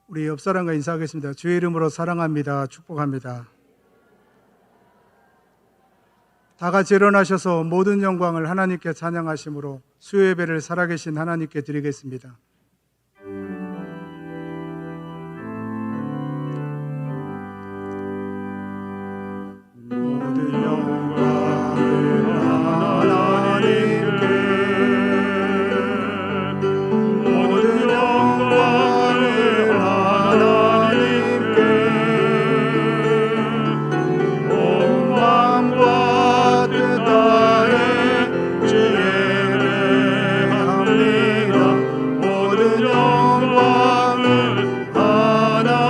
우리 옆 사람과 인사하겠습니다. 주의 이름으로 사랑합니다. 축복합니다. 다 같이 일어나셔서 모든 영광을 하나님께 찬양하심으로 수요 예배를 살아계신 하나님께 드리겠습니다. 모든 영광을 하나님께, 모든 영광을 하나님께, 온 마음과 뜻 다해 주 예배합니다. 모든 영광을 하나님께.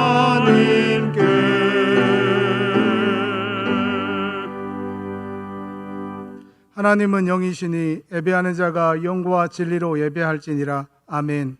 하나님은 영이시니 예배하는 자가 영과 진리로 예배할지니라. 아멘.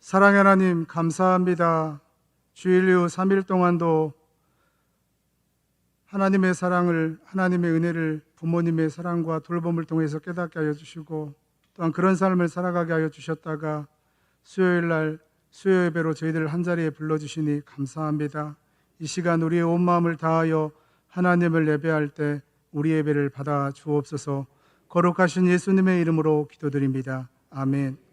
사랑의 하나님 감사합니다. 주일 이후 3일 동안도 하나님의 사랑을, 하나님의 은혜를 부모님의 사랑과 돌봄을 통해서 깨닫게 하여 주시고, 또한 그런 삶을 살아가게 하여 주셨다가 수요일 날 수요 예배로 저희들을 한자리에 불러주시니 감사합니다. 이 시간 우리의 온 마음을 다하여 하나님을 예배할 때 우리 예배를 받아 주옵소서. 거룩하신 예수님의 이름으로 기도드립니다. 아멘.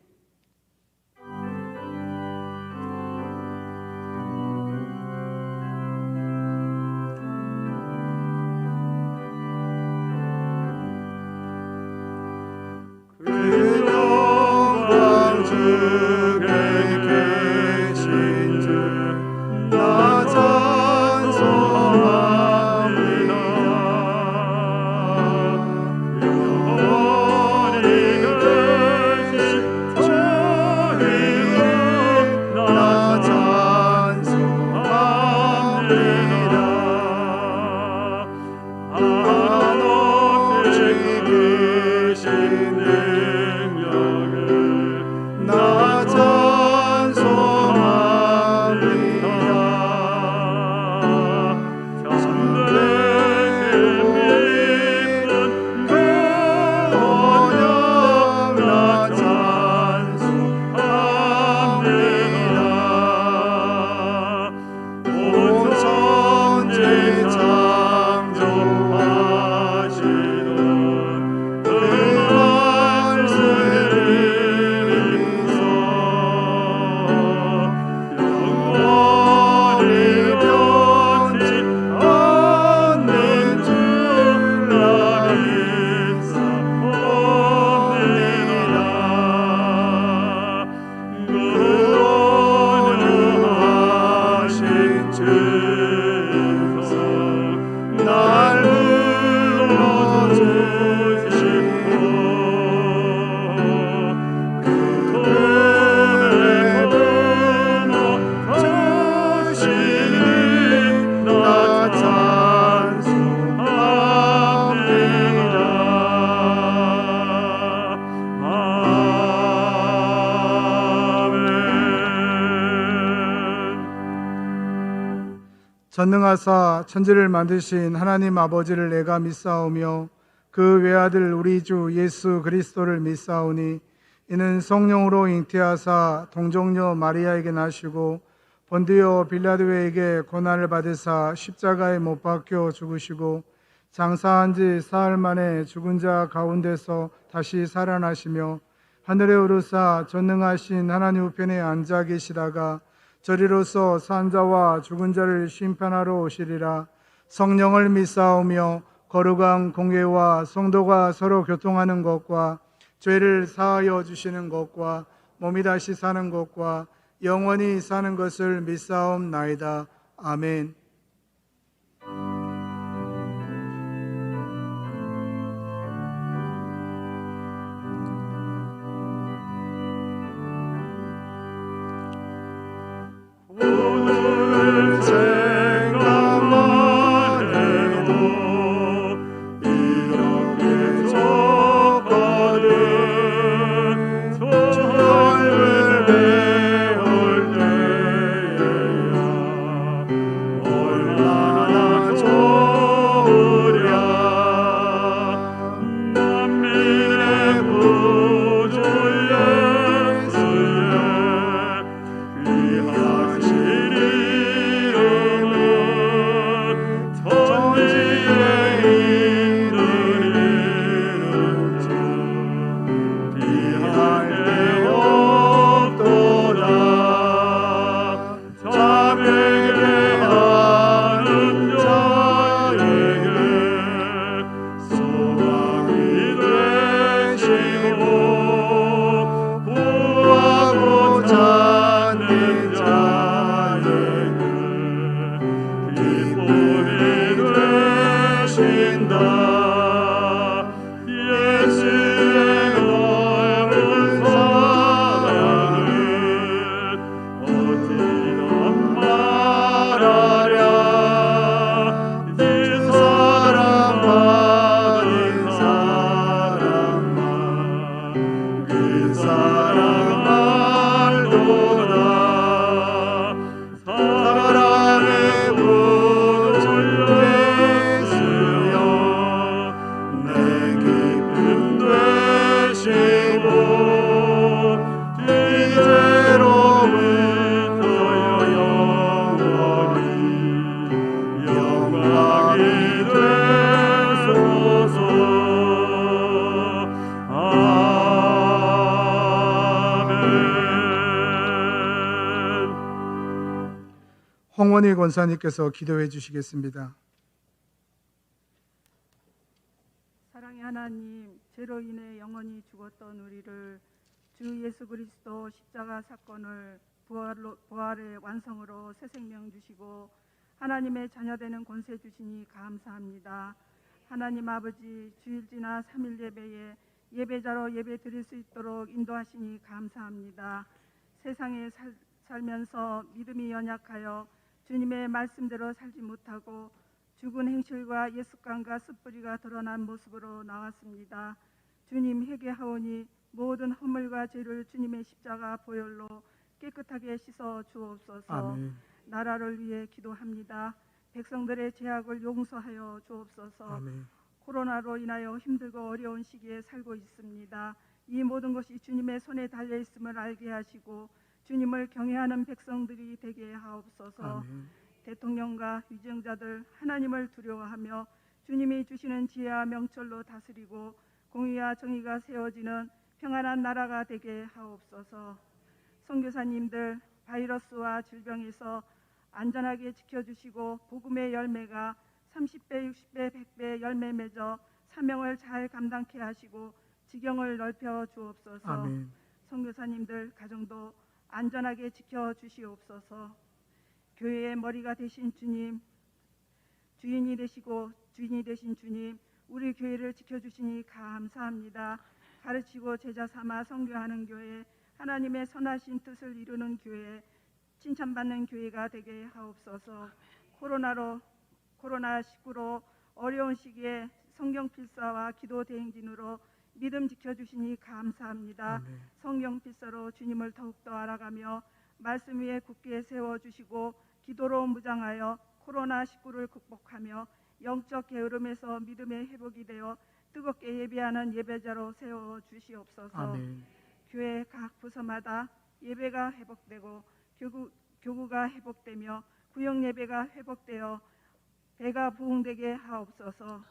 전능하사 천지를 만드신 하나님 아버지를 내가 믿사오며 그 외아들 우리 주 예수 그리스도를 믿사오니 이는 성령으로 잉태하사 동정녀 마리아에게 나시고 본디오 빌라도에게 고난을 받으사 십자가에 못 박혀 죽으시고 장사한 지 사흘 만에 죽은 자 가운데서 다시 살아나시며 하늘에 오르사 전능하신 하나님 우편에 앉아 계시다가 저리로서 산 자와 죽은 자를 심판하러 오시리라. 성령을 믿사오며 거룩한 공회와 성도가 서로 교통하는 것과 죄를 사하여 주시는 것과 몸이 다시 사는 것과 영원히 사는 것을 믿사옵나이다. 아멘. 오늘 생각만 홍원희 권사님께서 기도해 주시겠습니다. 사랑의 하나님, 죄로 인해 영원히 죽었던 우리를 주 예수 그리스도 십자가 사건을 부활의 완성으로 새 생명 주시고 하나님의 자녀되는 권세 주시니 감사합니다. 하나님 아버지, 주일 지나 3일 예배에 예배자로 예배 드릴 수 있도록 인도하시니 감사합니다. 세상에 살면서 믿음이 연약하여 주님의 말씀대로 살지 못하고 죽은 행실과 옛습관과 습부리가 드러난 모습으로 나왔습니다. 주님, 회개하오니 모든 허물과 죄를 주님의 십자가 보혈로 깨끗하게 씻어 주옵소서. 아멘. 나라를 위해 기도합니다. 백성들의 죄악을 용서하여 주옵소서. 아멘. 코로나로 인하여 힘들고 어려운 시기에 살고 있습니다. 이 모든 것이 주님의 손에 달려 있음을 알게 하시고 주님을 경외하는 백성들이 되게 하옵소서. 아멘. 대통령과 위정자들 하나님을 두려워하며 주님이 주시는 지혜와 명철로 다스리고 공의와 정의가 세워지는 평안한 나라가 되게 하옵소서. 선교사님들 바이러스와 질병에서 안전하게 지켜주시고 복음의 열매가 30배, 60배, 100배 열매 맺어 사명을 잘 감당케 하시고 지경을 넓혀 주옵소서. 아멘. 선교사님들 가정도 안전하게 지켜주시옵소서. 교회의 머리가 되신 주님, 주인이 되신 주님, 우리 교회를 지켜주시니 감사합니다. 가르치고 제자 삼아 선교하는 교회, 하나님의 선하신 뜻을 이루는 교회, 칭찬받는 교회가 되게 하옵소서. 코로나19로 어려운 시기에 성경 필사와 기도 대행진으로 믿음 지켜주시니 감사합니다. 아멘. 성경 필사로 주님을 더욱더 알아가며 말씀 위에 굳게 세워주시고 기도로 무장하여 코로나19를 극복하며 영적 게으름에서 믿음의 회복이 되어 뜨겁게 예배하는 예배자로 세워주시옵소서. 아멘. 교회 각 부서마다 예배가 회복되고 교구가 회복되며 구역 예배가 회복되어 배가 부흥되게 하옵소서.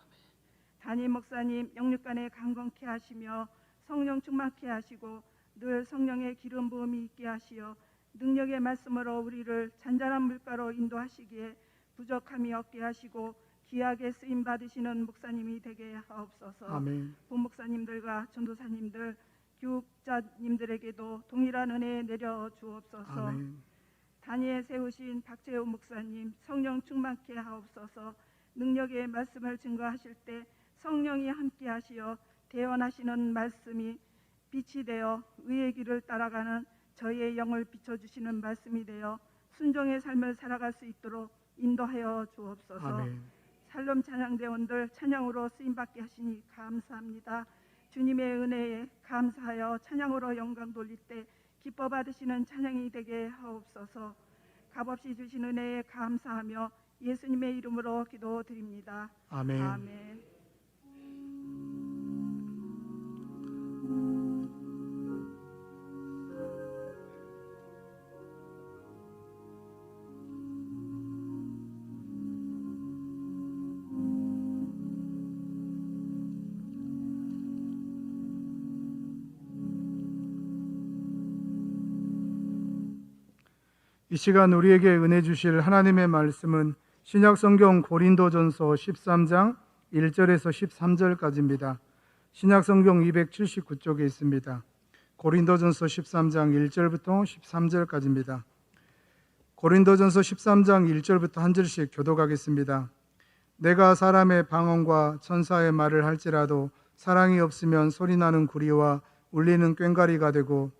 담임 목사님 영육간에 강건케 하시며 성령 충만케 하시고 늘 성령의 기름 부음이 있게 하시어 능력의 말씀으로 우리를 잔잔한 물가로 인도하시기에 부족함이 없게 하시고 귀하게 쓰임 받으시는 목사님이 되게 하옵소서. 아멘. 부목사님들과 전도사님들, 교육자님들에게도 동일한 은혜 내려 주옵소서. 아멘. 단위에 세우신 박재호 목사님 성령 충만케 하옵소서. 능력의 말씀을 증거하실 때 성령이 함께 하시어 대언하시는 말씀이 빛이 되어 의의 길을 따라가는 저희의 영을 비춰주시는 말씀이 되어 순종의 삶을 살아갈 수 있도록 인도하여 주옵소서. 아멘. 살롬 찬양대원들 찬양으로 쓰임받게 하시니 감사합니다. 주님의 은혜에 감사하여 찬양으로 영광 돌릴 때 기뻐 받으시는 찬양이 되게 하옵소서. 값없이 주신 은혜에 감사하며 예수님의 이름으로 기도드립니다. 아멘. 아멘. 이 시간 우리에게 은혜 주실 하나님의 말씀은 신약성경 고린도전서 13장 1절에서 13절까지입니다. 신약성경 279쪽에 있습니다. 고린도전서 13장 1절부터 13절까지입니다. 고린도전서 13장 1절부터 한 절씩 교독하겠습니다. 내가 사람의 방언과 천사의 말을 할지라도 사랑이 없으면 소리나는 구리와 울리는 꽹과리가 되고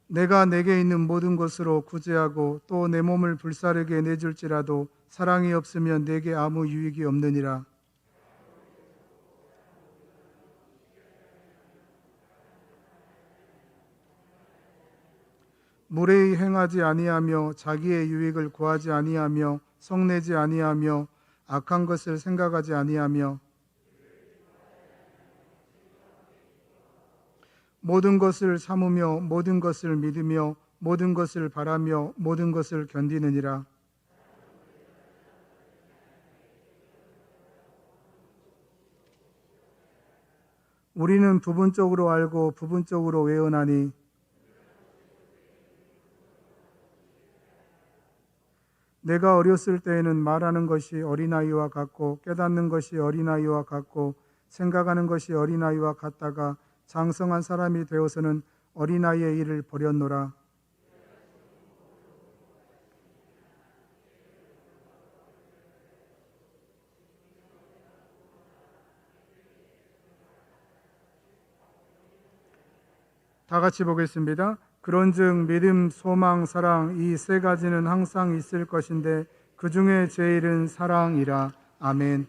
내가 내게 있는 모든 것으로 구제하고 또 내 몸을 불사르게 내줄지라도 사랑이 없으면 내게 아무 유익이 없느니라. 무례히 행하지 아니하며 자기의 유익을 구하지 아니하며 성내지 아니하며 악한 것을 생각하지 아니하며 모든 것을 참으며 모든 것을 믿으며 모든 것을 바라며 모든 것을 견디느니라. 우리는 부분적으로 알고 부분적으로 외우나니 내가 어렸을 때에는 말하는 것이 어린아이와 같고 깨닫는 것이 어린아이와 같고 생각하는 것이 어린아이와 같다가 장성한 사람이 되어서는 어린아이의 일을 버렸노라. 다 같이 보겠습니다. 그런즉 믿음, 소망, 사랑 이 세 가지는 항상 있을 것인데 그 중에 제일은 사랑이라. 아멘.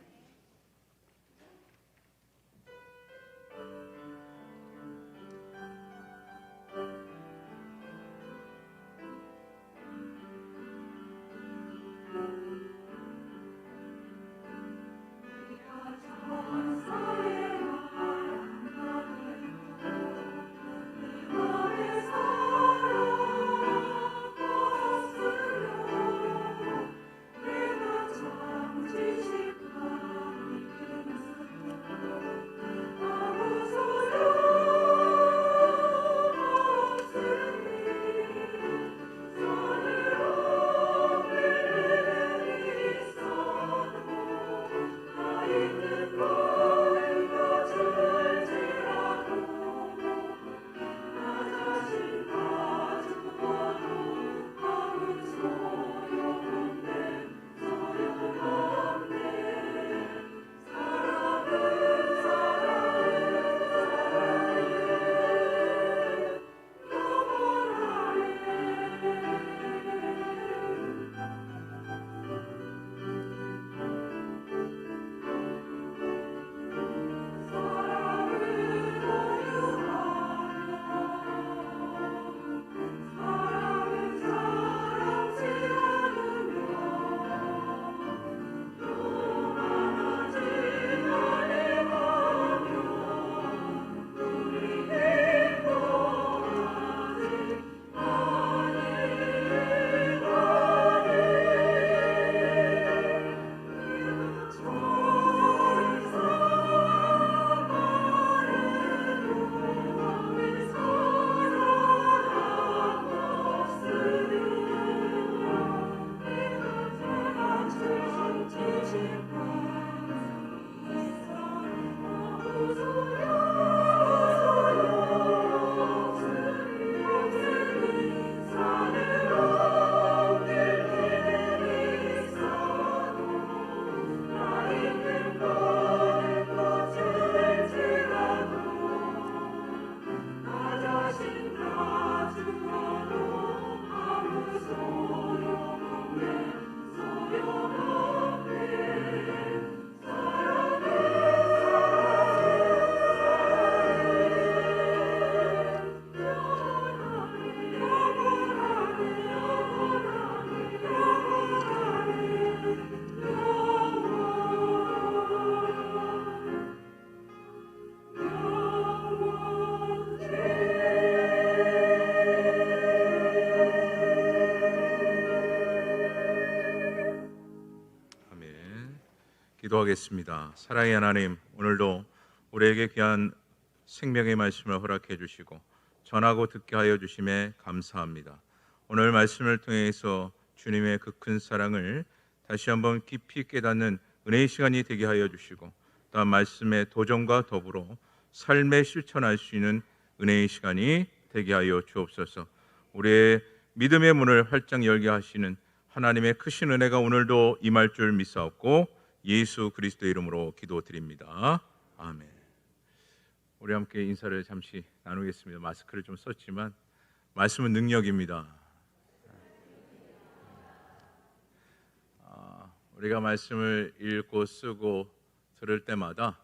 기도하겠습니다. 사랑의 하나님, 오늘도 우리에게 귀한 생명의 말씀을 허락해 주시고 전하고 듣게 하여 주심에 감사합니다. 오늘 말씀을 통해서 주님의 그 큰 사랑을 다시 한번 깊이 깨닫는 은혜의 시간이 되게 하여 주시고 또한 말씀의 도전과 더불어 삶에 실천할 수 있는 은혜의 시간이 되게 하여 주옵소서. 우리의 믿음의 문을 활짝 열게 하시는 하나님의 크신 은혜가 오늘도 임할 줄 믿사옵고 예수 그리스도의 이름으로 기도드립니다. 아멘. 우리 함께 인사를 잠시 나누겠습니다. 마스크를 좀 썼지만 말씀은 능력입니다. 우리가 말씀을 읽고 쓰고 들을 때마다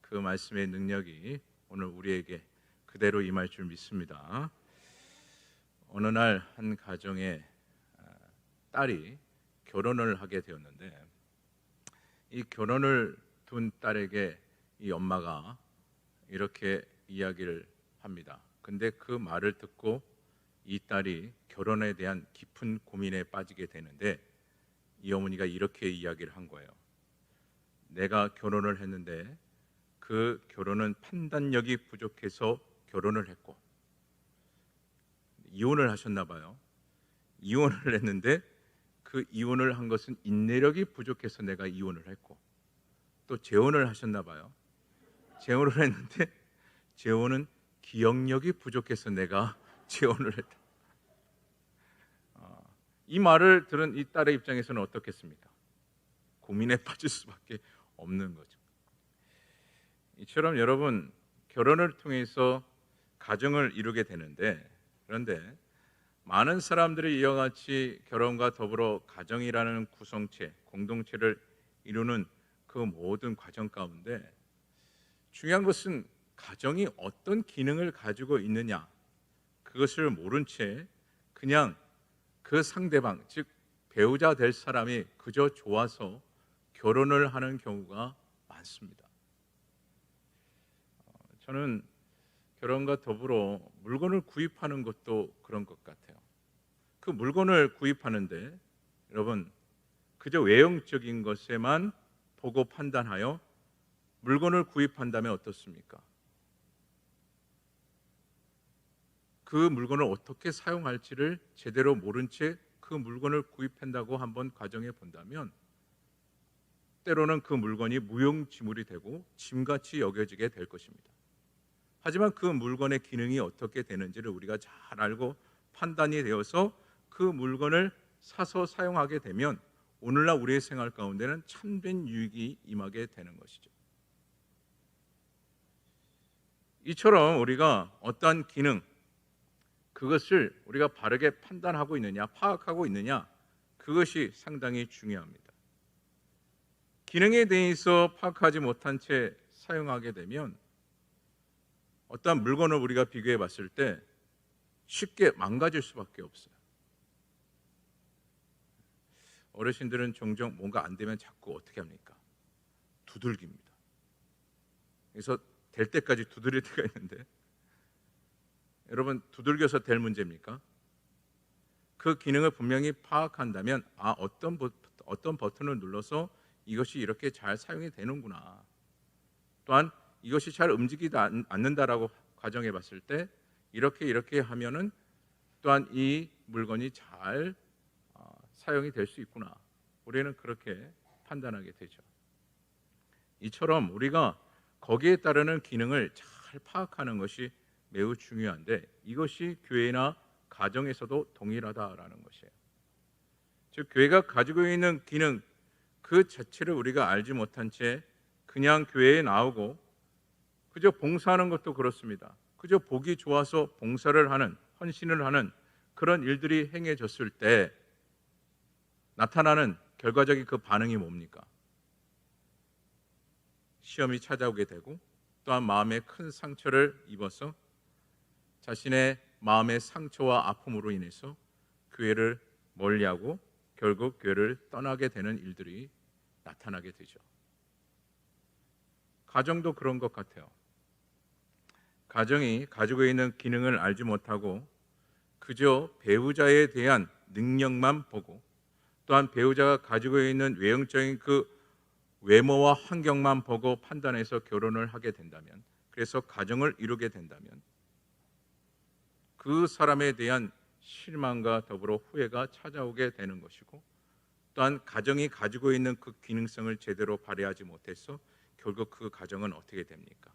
그 말씀의 능력이 오늘 우리에게 그대로 임할 줄 믿습니다. 어느 날 한 가정에 딸이 결혼을 하게 되었는데 이 결혼을 둔 딸에게 이 엄마가 이렇게 이야기를 합니다. 근데 그 말을 듣고 이 딸이 결혼에 대한 깊은 고민에 빠지게 되는데 이 어머니가 이렇게 이야기를 한 거예요. 내가 결혼을 했는데 그 그 결혼은 판단력이 부족해서 결혼을 했고, 이혼을 하셨나 봐요. 이혼을 했는데 그 이혼을 한 것은 인내력이 부족해서 내가 이혼을 했고, 또 재혼을 하셨나 봐요. 재혼을 했는데 재혼은 기억력이 부족해서 내가 재혼을 했다. 이 말을 들은 이 딸의 입장에서는 어떻겠습니까? 고민에 빠질 수밖에 없는 거죠. 이처럼 여러분, 결혼을 통해서 가정을 이루게 되는데, 그런데 많은 사람들이 이와 같이 결혼과 더불어 가정이라는 구성체, 공동체를 이루는 그 모든 과정 가운데 중요한 것은 가정이 어떤 기능을 가지고 있느냐, 그것을 모른 채 그냥 그 상대방, 즉 배우자 될 사람이 그저 좋아서 결혼을 하는 경우가 많습니다. 저는 결혼과 더불어 물건을 구입하는 것도 그런 것 같아요. 그 물건을 구입하는데 여러분, 그저 외형적인 것에만 보고 판단하여 물건을 구입한다면 어떻습니까? 그 물건을 어떻게 사용할지를 제대로 모른 채 그 물건을 구입한다고 한번 가정해 본다면 때로는 그 물건이 무용지물이 되고 짐같이 여겨지게 될 것입니다. 하지만 그 물건의 기능이 어떻게 되는지를 우리가 잘 알고 판단이 되어서 그 물건을 사서 사용하게 되면 오늘날 우리의 생활 가운데는 참된 유익이 임하게 되는 것이죠. 이처럼 우리가 어떠한 기능, 그것을 우리가 바르게 판단하고 있느냐, 파악하고 있느냐, 그것이 상당히 중요합니다. 기능에 대해서 파악하지 못한 채 사용하게 되면 어떠한 물건을 우리가 비교해 봤을 때 쉽게 망가질 수밖에 없어요. 어르신들은 종종 뭔가 안 되면 자꾸 어떻게 합니까? 두들깁니다. 그래서 될 때까지 두드릴 때가 있는데, 여러분, 두들겨서 될 문제입니까? 그 기능을 분명히 파악한다면 어떤 버튼을 눌러서 이것이 이렇게 잘 사용이 되는구나, 또한 이것이 잘 움직이지 않는다라고 가정해 봤을 때 이렇게 하면은 또한 이 물건이 잘 사용이 될 수 있구나, 우리는 그렇게 판단하게 되죠. 이처럼 우리가 거기에 따르는 기능을 잘 파악하는 것이 매우 중요한데, 이것이 교회나 가정에서도 동일하다라는 것이에요. 즉 교회가 가지고 있는 기능 그 자체를 우리가 알지 못한 채 그냥 교회에 나오고 그저 봉사하는 것도 그렇습니다. 그저 보기 좋아서 봉사를 하는, 헌신을 하는 그런 일들이 행해졌을 때 나타나는 결과적인 그 반응이 뭡니까? 시험이 찾아오게 되고, 또한 마음에 큰 상처를 입어서 자신의 마음의 상처와 아픔으로 인해서 교회를 멀리하고 결국 교회를 떠나게 되는 일들이 나타나게 되죠. 가정도 그런 것 같아요. 가정이 가지고 있는 기능을 알지 못하고 그저 배우자에 대한 능력만 보고, 또한 배우자가 가지고 있는 외형적인 그 외모와 환경만 보고 판단해서 결혼을 하게 된다면, 그래서 가정을 이루게 된다면 그 사람에 대한 실망과 더불어 후회가 찾아오게 되는 것이고, 또한 가정이 가지고 있는 그 기능성을 제대로 발휘하지 못해서 결국 그 가정은 어떻게 됩니까?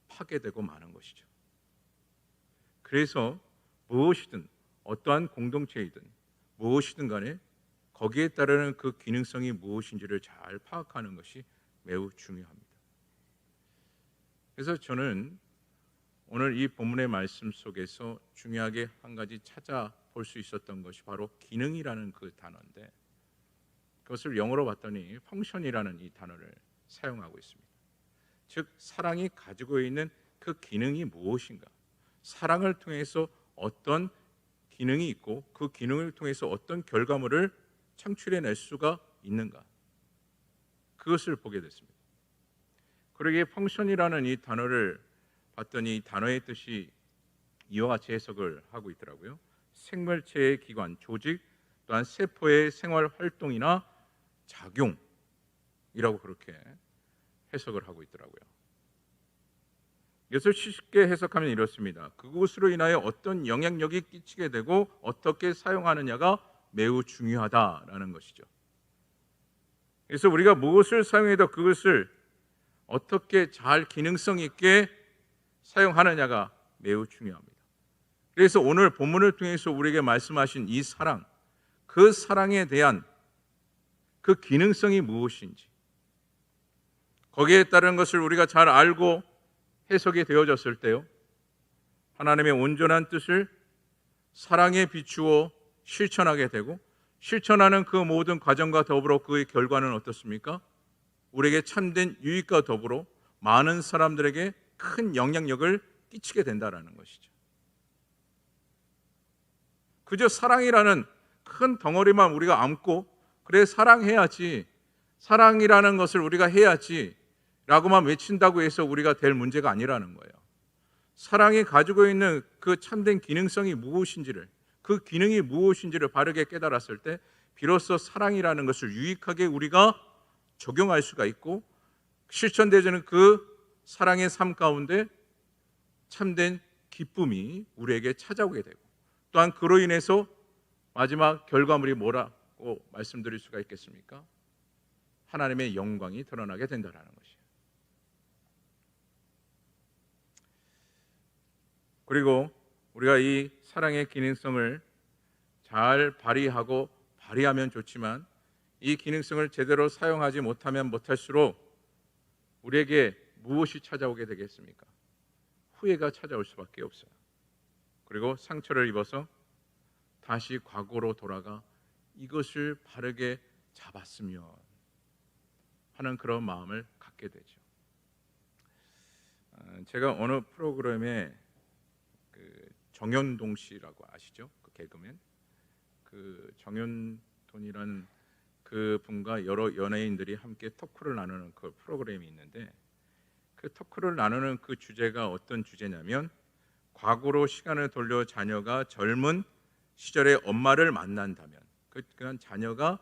파괴되고 마는 것이죠. 그래서 무엇이든 어떠한 공동체이든 무엇이든 간에 거기에 따르는 그 기능성이 무엇인지를 잘 파악하는 것이 매우 중요합니다. 그래서 저는 오늘 이 본문의 말씀 속에서 중요하게 한 가지 찾아볼 수 있었던 것이 바로 기능이라는 그 단어인데, 그것을 영어로 봤더니 펑션이라는 이 단어를 사용하고 있습니다. 즉 사랑이 가지고 있는 그 기능이 무엇인가, 사랑을 통해서 어떤 기능이 있고 그 기능을 통해서 어떤 결과물을 창출해낼 수가 있는가, 그것을 보게 됐습니다. 그러기에 펑션이라는 이 단어를 봤더니 이 단어의 뜻이 이와 같이 해석을 하고 있더라고요. 생물체의 기관, 조직, 또한 세포의 생활 활동이나 작용이라고 그렇게 해석을 하고 있더라고요. 이것을 쉽게 해석하면 이렇습니다. 그것으로 인하여 어떤 영향력이 끼치게 되고 어떻게 사용하느냐가 매우 중요하다라는 것이죠. 그래서 우리가 무엇을 사용해도 그것을 어떻게 잘 기능성 있게 사용하느냐가 매우 중요합니다. 그래서 오늘 본문을 통해서 우리에게 말씀하신 이 사랑, 그 사랑에 대한 그 기능성이 무엇인지, 거기에 따른 것을 우리가 잘 알고 해석이 되어졌을 때요, 하나님의 온전한 뜻을 사랑에 비추어 실천하게 되고, 실천하는 그 모든 과정과 더불어 그의 결과는 어떻습니까? 우리에게 참된 유익과 더불어 많은 사람들에게 큰 영향력을 끼치게 된다는 것이죠. 그저 사랑이라는 큰 덩어리만 우리가 안고 그래 사랑해야지, 사랑이라는 것을 우리가 해야지 라고만 외친다고 해서 우리가 될 문제가 아니라는 거예요. 사랑이 가지고 있는 그 참된 기능성이 무엇인지를, 그 기능이 무엇인지를 바르게 깨달았을 때 비로소 사랑이라는 것을 유익하게 우리가 적용할 수가 있고, 실천되어지는 그 사랑의 삶 가운데 참된 기쁨이 우리에게 찾아오게 되고, 또한 그로 인해서 마지막 결과물이 뭐라고 말씀드릴 수가 있겠습니까? 하나님의 영광이 드러나게 된다는 것이에요. 그리고 우리가 이 사랑의 기능성을 잘 발휘하면 좋지만, 이 기능성을 제대로 사용하지 못하면 못할수록 우리에게 무엇이 찾아오게 되겠습니까? 후회가 찾아올 수밖에 없어요. 그리고 상처를 입어서 다시 과거로 돌아가 이것을 바르게 잡았으면 하는 그런 마음을 갖게 되죠. 제가 어느 프로그램에 그 정연동 씨라고 아시죠? 그 개그맨, 그 정연돈이라는 그 분과 여러 연예인들이 함께 토크를 나누는 그 프로그램이 있는데, 그 토크를 나누는 그 주제가 어떤 주제냐면, 과거로 시간을 돌려 자녀가 젊은 시절의 엄마를 만난다면, 그런 자녀가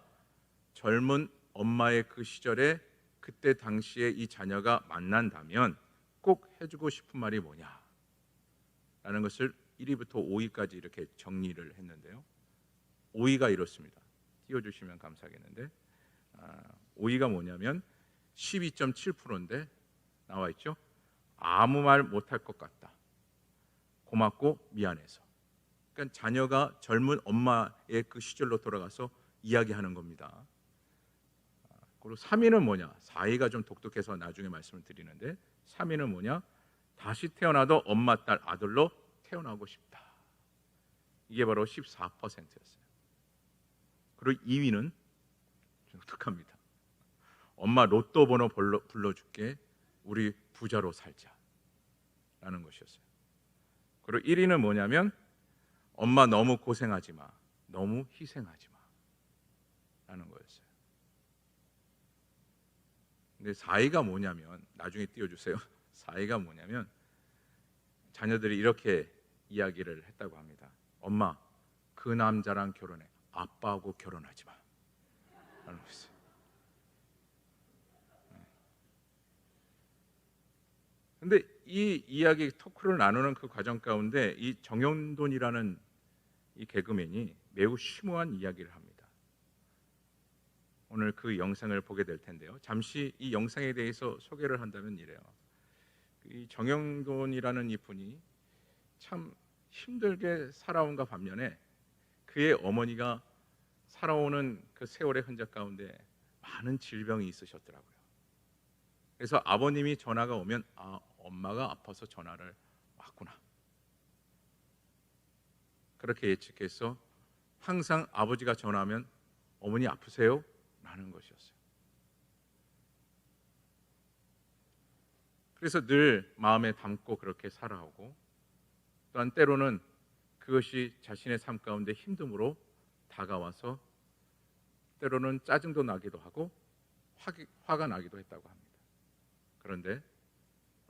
젊은 엄마의 그 시절에 그때 당시에 이 자녀가 만난다면 꼭 해주고 싶은 말이 뭐냐 라는 것을 1위부터 5위까지 이렇게 정리를 했는데요, 5위가 이렇습니다. 띄워주시면 감사하겠는데, 5위가 뭐냐면 12.7%인데 나와 있죠. 아무 말 못할 것 같다, 고맙고 미안해서. 그러니까 자녀가 젊은 엄마의 그 시절로 돌아가서 이야기하는 겁니다. 그리고 3위는 뭐냐, 4위가 좀 독특해서 나중에 말씀을 드리는데, 3위는 뭐냐, 다시 태어나도 엄마, 딸, 아들로 태어나고 싶다. 이게 바로 14%였어요. 그리고 2위는 좀 독특합니다. 엄마 로또 번호 불러줄게, 우리 부자로 살자 라는 것이었어요. 그리고 1위는 뭐냐면, 엄마 너무 고생하지 마, 너무 희생하지 마 라는 거였어요. 근데 4위가 뭐냐면, 나중에 띄워주세요. 4위가 뭐냐면 자녀들이 이렇게 이야기를 했다고 합니다. 엄마, 그 남자랑 결혼해, 아빠하고 결혼하지 마 라는 거였어요. 근데 이 이야기 토크를 나누는 그 과정 가운데 이 정연돈이라는 이 개그맨이 매우 심오한 이야기를 합니다. 오늘 그 영상을 보게 될 텐데요, 잠시 이 영상에 대해서 소개를 한다면 이래요. 이 정연돈이라는 이 분이 참 힘들게 살아온가 반면에 그의 어머니가 살아오는 그 세월의 흔적 가운데 많은 질병이 있으셨더라고요. 그래서 아버님이 전화가 오면, 엄마가 아파서 전화를 왔구나, 그렇게 예측해서 항상 아버지가 전화하면 어머니 아프세요? 라는 것이었어요. 그래서 늘 마음에 담고 그렇게 살아오고, 또한 때로는 그것이 자신의 삶 가운데 힘듦으로 다가와서 때로는 짜증도 나기도 하고 화가 나기도 했다고 합니다. 그런데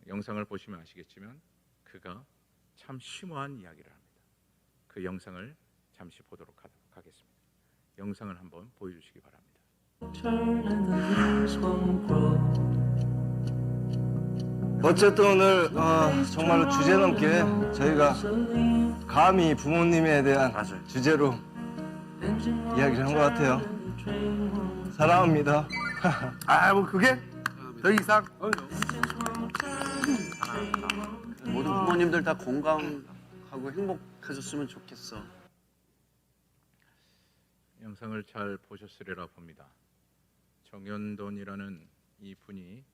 영상을 보시면 아시겠지만 그가 참 심오한 이야기를 합니다. 그 영상을 잠시 보도록 하겠습니다. 영상을 한번 보여주시기 바랍니다. Turn and the leaves won't grow. 어쨌든 오늘 정말로 주제 넘게 저희가 감히 부모님에 대한 주제로 이야기를 한 것 같아요. 사랑합니다. 뭐 그게 더 이상 모든 부모님들 다 건강하고 행복하셨으면 좋겠어. 영상을 잘 보셨으리라 봅니다. 정현돈이라는 이 분이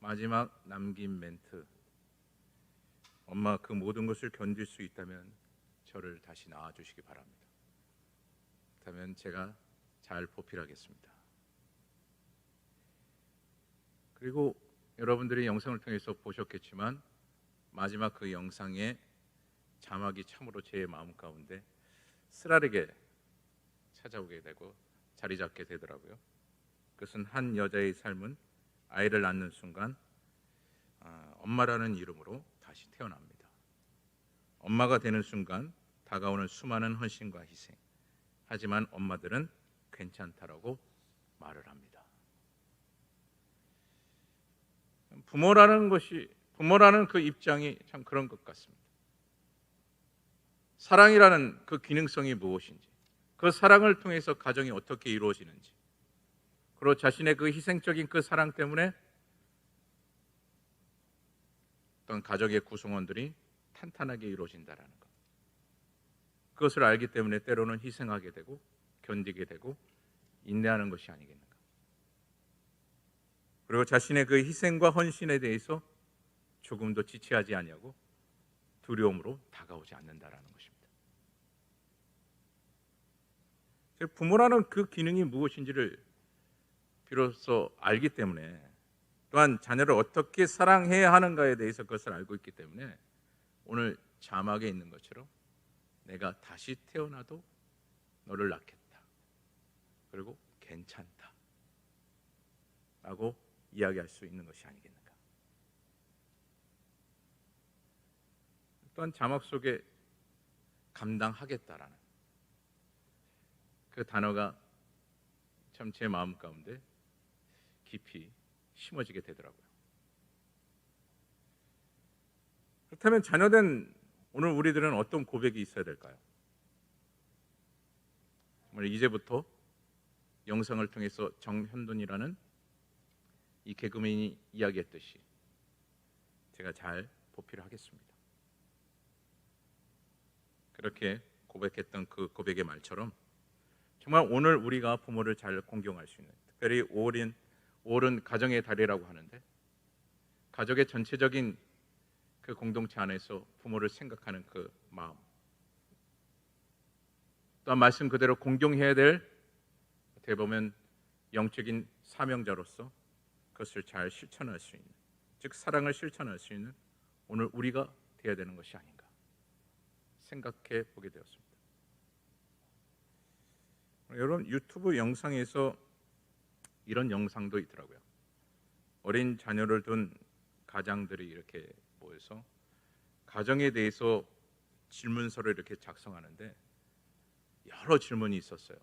마지막 남긴 멘트, 엄마 그 모든 것을 견딜 수 있다면 저를 다시 낳아주시기 바랍니다. 그렇다면 제가 잘 보필하겠습니다. 그리고 여러분들이 영상을 통해서 보셨겠지만 마지막 그 영상의 자막이 참으로 제 마음 가운데 쓰라리게 찾아오게 되고 자리 잡게 되더라고요. 그것은 한 여자의 삶은 아이를 낳는 순간 엄마라는 이름으로 다시 태어납니다. 엄마가 되는 순간 다가오는 수많은 헌신과 희생. 하지만 엄마들은 괜찮다라고 말을 합니다. 부모라는 그 입장이 참 그런 것 같습니다. 사랑이라는 그 기능성이 무엇인지, 그 사랑을 통해서 가정이 어떻게 이루어지는지, 그리고 자신의 그 희생적인 그 사랑 때문에 어떤 가족의 구성원들이 탄탄하게 이루어진다라는 것. 그것을 알기 때문에 때로는 희생하게 되고 견디게 되고 인내하는 것이 아니겠는가. 그리고 자신의 그 희생과 헌신에 대해서 조금도 지체하지 아니하고 두려움으로 다가오지 않는다라는 것입니다. 부모라는 그 기능이 무엇인지를 비로소 알기 때문에, 또한 자녀를 어떻게 사랑해야 하는가에 대해서 그것을 알고 있기 때문에 오늘 자막에 있는 것처럼 내가 다시 태어나도 너를 낳겠다. 그리고 괜찮다. 라고 이야기할 수 있는 것이 아니겠는가. 또한 자막 속에 감당하겠다라는 그 단어가 참 제 마음 가운데 깊이 심어지게 되더라고요. 그렇다면 자녀된 오늘 우리들은 어떤 고백이 있어야 될까요? 정말 이제부터 영상을 통해서 정현돈이라는 이 개그맨이 이야기했듯이 제가 잘 보필을 하겠습니다. 그렇게 고백했던 그 고백의 말처럼 정말 오늘 우리가 부모를 잘 공경할 수 있는, 특별히 5월은 가정의 달이라고 하는데 가족의 전체적인 그 공동체 안에서 부모를 생각하는 그 마음, 또한 말씀 그대로 공경해야 될 어떻게 보면 영적인 사명자로서 그것을 잘 실천할 수 있는, 즉 사랑을 실천할 수 있는 오늘 우리가 되어야 되는 것이 아닌가 생각해 보게 되었습니다. 여러분, 유튜브 영상에서 이런 영상도 있더라고요. 어린 자녀를 둔 가장들이 이렇게 모여서 가정에 대해서 질문서를 이렇게 작성하는데 여러 질문이 있었어요.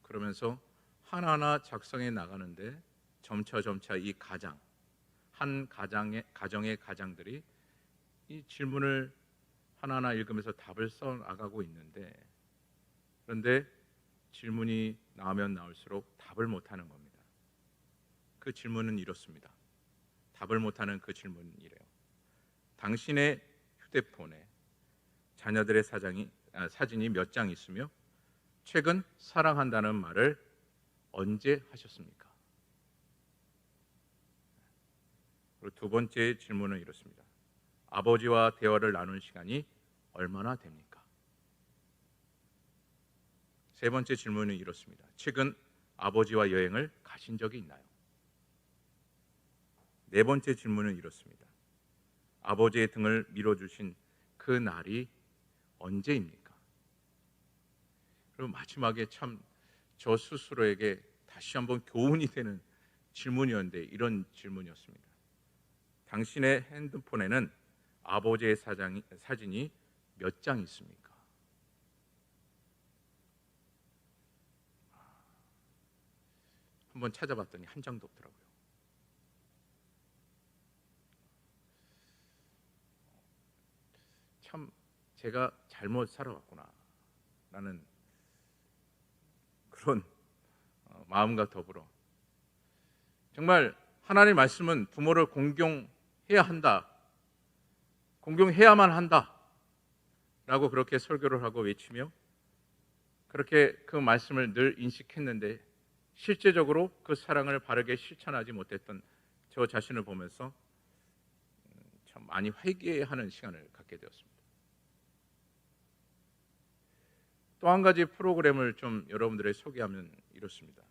그러면서 하나하나 작성해 나가는데 점차 이 한 가정의 가장들이 이 질문을 하나하나 읽으면서 답을 써 나가고 있는데, 그런데 질문이 나오면 나올수록 답을 못하는 겁니다. 그 질문은 이렇습니다. 답을 못하는 그 질문은 이래요. 당신의 휴대폰에 자녀들의 사진이 몇 장 있으며 최근 사랑한다는 말을 언제 하셨습니까? 그리고 두 번째 질문은 이렇습니다. 아버지와 대화를 나눈 시간이 얼마나 됩니까? 세 번째 질문은 이렇습니다. 최근 아버지와 여행을 가신 적이 있나요? 네 번째 질문은 이렇습니다. 아버지의 등을 밀어주신 그 날이 언제입니까? 그리고 마지막에 참 저 스스로에게 다시 한번 교훈이 되는 질문이었는데 이런 질문이었습니다. 당신의 핸드폰에는 아버지의 사진이 몇 장 있습니까? 한번 찾아봤더니 한 장도 없더라고요. 참 제가 잘못 살아왔구나 라는 그런 마음과 더불어 정말 하나님의 말씀은 부모를 공경해야 한다, 공경해야만 한다 라고 그렇게 설교를 하고 외치며 그렇게 그 말씀을 늘 인식했는데 실제적으로 그 사랑을 바르게 실천하지 못했던 저 자신을 보면서 참 많이 회개하는 시간을 갖게 되었습니다. 또 한 가지 프로그램을 좀 여러분들에게 소개하면 이렇습니다.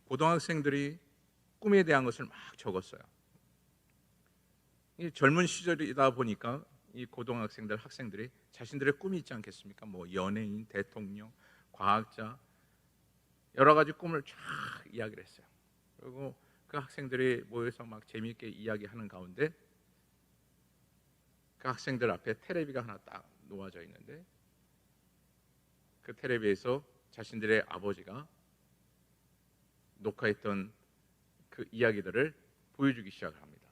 고등학생들이 꿈에 대한 것을 막 적었어요. 이 젊은 시절이다 보니까 이 고등학생들, 학생들이 자신들의 꿈이 있지 않겠습니까? 뭐 연예인, 대통령, 과학자 여러 가지 꿈을 쫙 이야기를 했어요. 그리고 그 학생들이 모여서 막 재미있게 이야기하는 가운데 그 학생들 앞에 테레비가 하나 딱 놓아져 있는데 그 테레비에서 자신들의 아버지가 녹화했던 그 이야기들을 보여주기 시작을 합니다.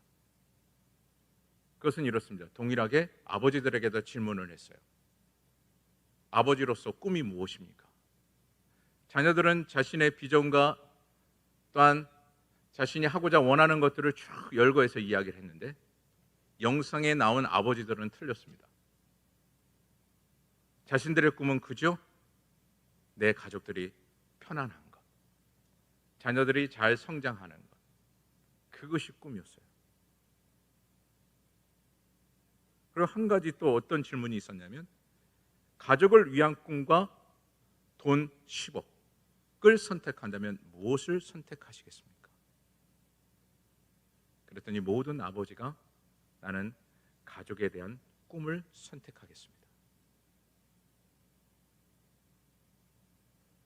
그것은 이렇습니다. 동일하게 아버지들에게도 질문을 했어요. 아버지로서 꿈이 무엇입니까? 자녀들은 자신의 비전과 또한 자신이 하고자 원하는 것들을 쭉 열거해서 이야기를 했는데 영상에 나온 아버지들은 틀렸습니다. 자신들의 꿈은 그저 내 가족들이 편안한 것, 자녀들이 잘 성장하는 것, 그것이 꿈이었어요. 그리고 한 가지 또 어떤 질문이 있었냐면 가족을 위한 꿈과 돈 10억을 선택한다면 무엇을 선택하시겠습니까? 그랬더니 모든 아버지가 나는 가족에 대한 꿈을 선택하겠습니다.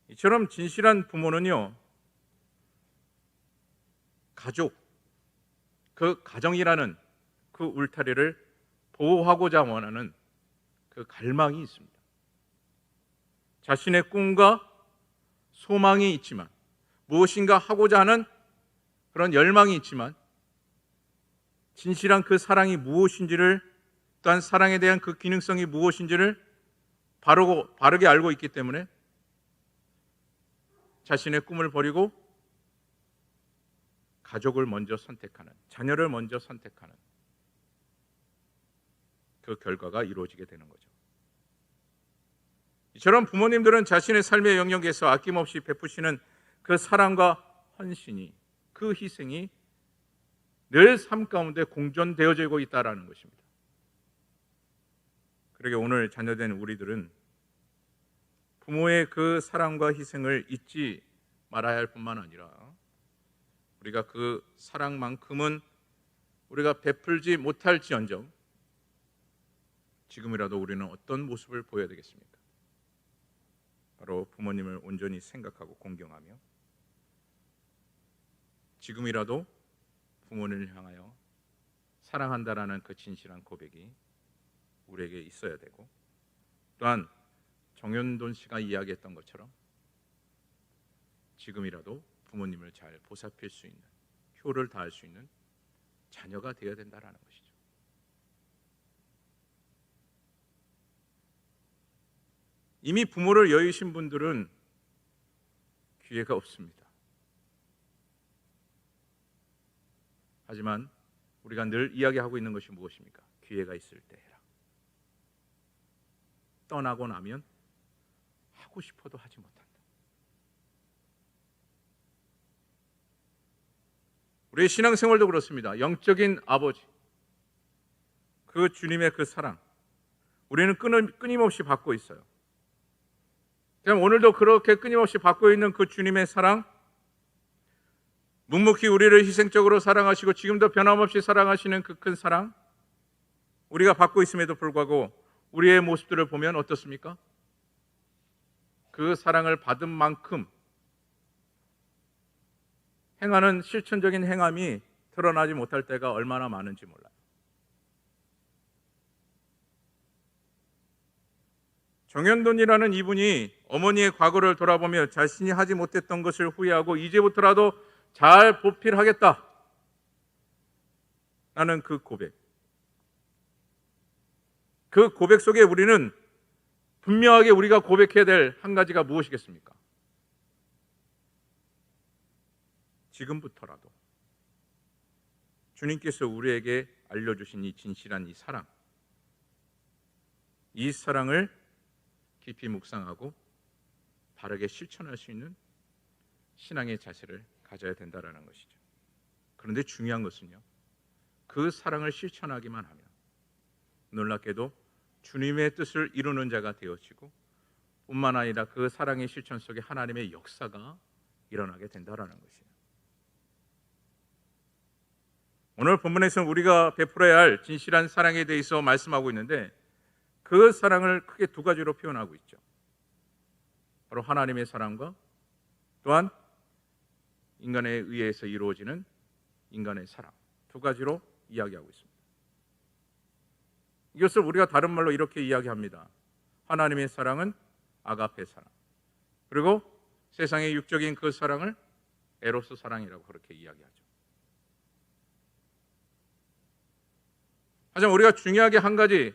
이처럼 진실한 부모는요, 가족, 그 가정이라는 그 울타리를 보호하고자 원하는 그 갈망이 있습니다. 자신의 꿈과 소망이 있지만 무엇인가 하고자 하는 그런 열망이 있지만 진실한 그 사랑이 무엇인지를 또한 사랑에 대한 그 기능성이 무엇인지를 바르게 알고 있기 때문에 자신의 꿈을 버리고 가족을 먼저 선택하는, 자녀를 먼저 선택하는 그 결과가 이루어지게 되는 거죠. 이처럼 부모님들은 자신의 삶의 영역에서 아낌없이 베푸시는 그 사랑과 헌신이, 그 희생이 늘 삶 가운데 공존되어지고 있다는 것입니다. 그러게 오늘 자녀된 우리들은 부모의 그 사랑과 희생을 잊지 말아야 할 뿐만 아니라 우리가 그 사랑만큼은 우리가 베풀지 못할지언정 지금이라도 우리는 어떤 모습을 보여야 되겠습니까? 바로 부모님을 온전히 생각하고 공경하며 지금이라도 부모님을 향하여 사랑한다라는 그 진실한 고백이 우리에게 있어야 되고 또한 정연돈 씨가 이야기했던 것처럼 지금이라도 부모님을 잘 보살필 수 있는, 효를 다할 수 있는 자녀가 되어야 된다라는 것이죠. 이미 부모를 여의신 분들은 기회가 없습니다. 하지만 우리가 늘 이야기하고 있는 것이 무엇입니까? 기회가 있을 때 해라. 떠나고 나면 하고 싶어도 하지 못한다. 우리의 신앙생활도 그렇습니다. 영적인 아버지, 그 주님의 그 사랑 우리는 끊임없이 받고 있어요. 그럼 오늘도 그렇게 끊임없이 받고 있는 그 주님의 사랑, 묵묵히 우리를 희생적으로 사랑하시고 지금도 변함없이 사랑하시는 그 큰 사랑, 우리가 받고 있음에도 불구하고 우리의 모습들을 보면 어떻습니까? 그 사랑을 받은 만큼 행하는 실천적인 행함이 드러나지 못할 때가 얼마나 많은지 몰라요. 정연돈이라는 이분이 어머니의 과거를 돌아보며 자신이 하지 못했던 것을 후회하고 이제부터라도 잘 보필하겠다 라는 그 고백, 그 고백 속에 우리는 분명하게 우리가 고백해야 될 한 가지가 무엇이겠습니까? 지금부터라도 주님께서 우리에게 알려주신 이 진실한 이 사랑을 깊이 묵상하고 바르게 실천할 수 있는 신앙의 자세를 가져야 된다는 것이죠. 그런데 중요한 것은요, 그 사랑을 실천하기만 하면 놀랍게도 주님의 뜻을 이루는 자가 되어지고 뿐만 아니라 그 사랑의 실천 속에 하나님의 역사가 일어나게 된다는 것이에요. 오늘 본문에서는 우리가 베풀어야 할 진실한 사랑에 대해서 말씀하고 있는데 그 사랑을 크게 두 가지로 표현하고 있죠. 바로 하나님의 사랑과 또한 인간에 의해서 이루어지는 인간의 사랑, 두 가지로 이야기하고 있습니다. 이것을 우리가 다른 말로 이렇게 이야기합니다. 하나님의 사랑은 아가페 사랑, 그리고 세상의 육적인 그 사랑을 에로스 사랑이라고 그렇게 이야기하죠. 하지만 우리가 중요하게 한 가지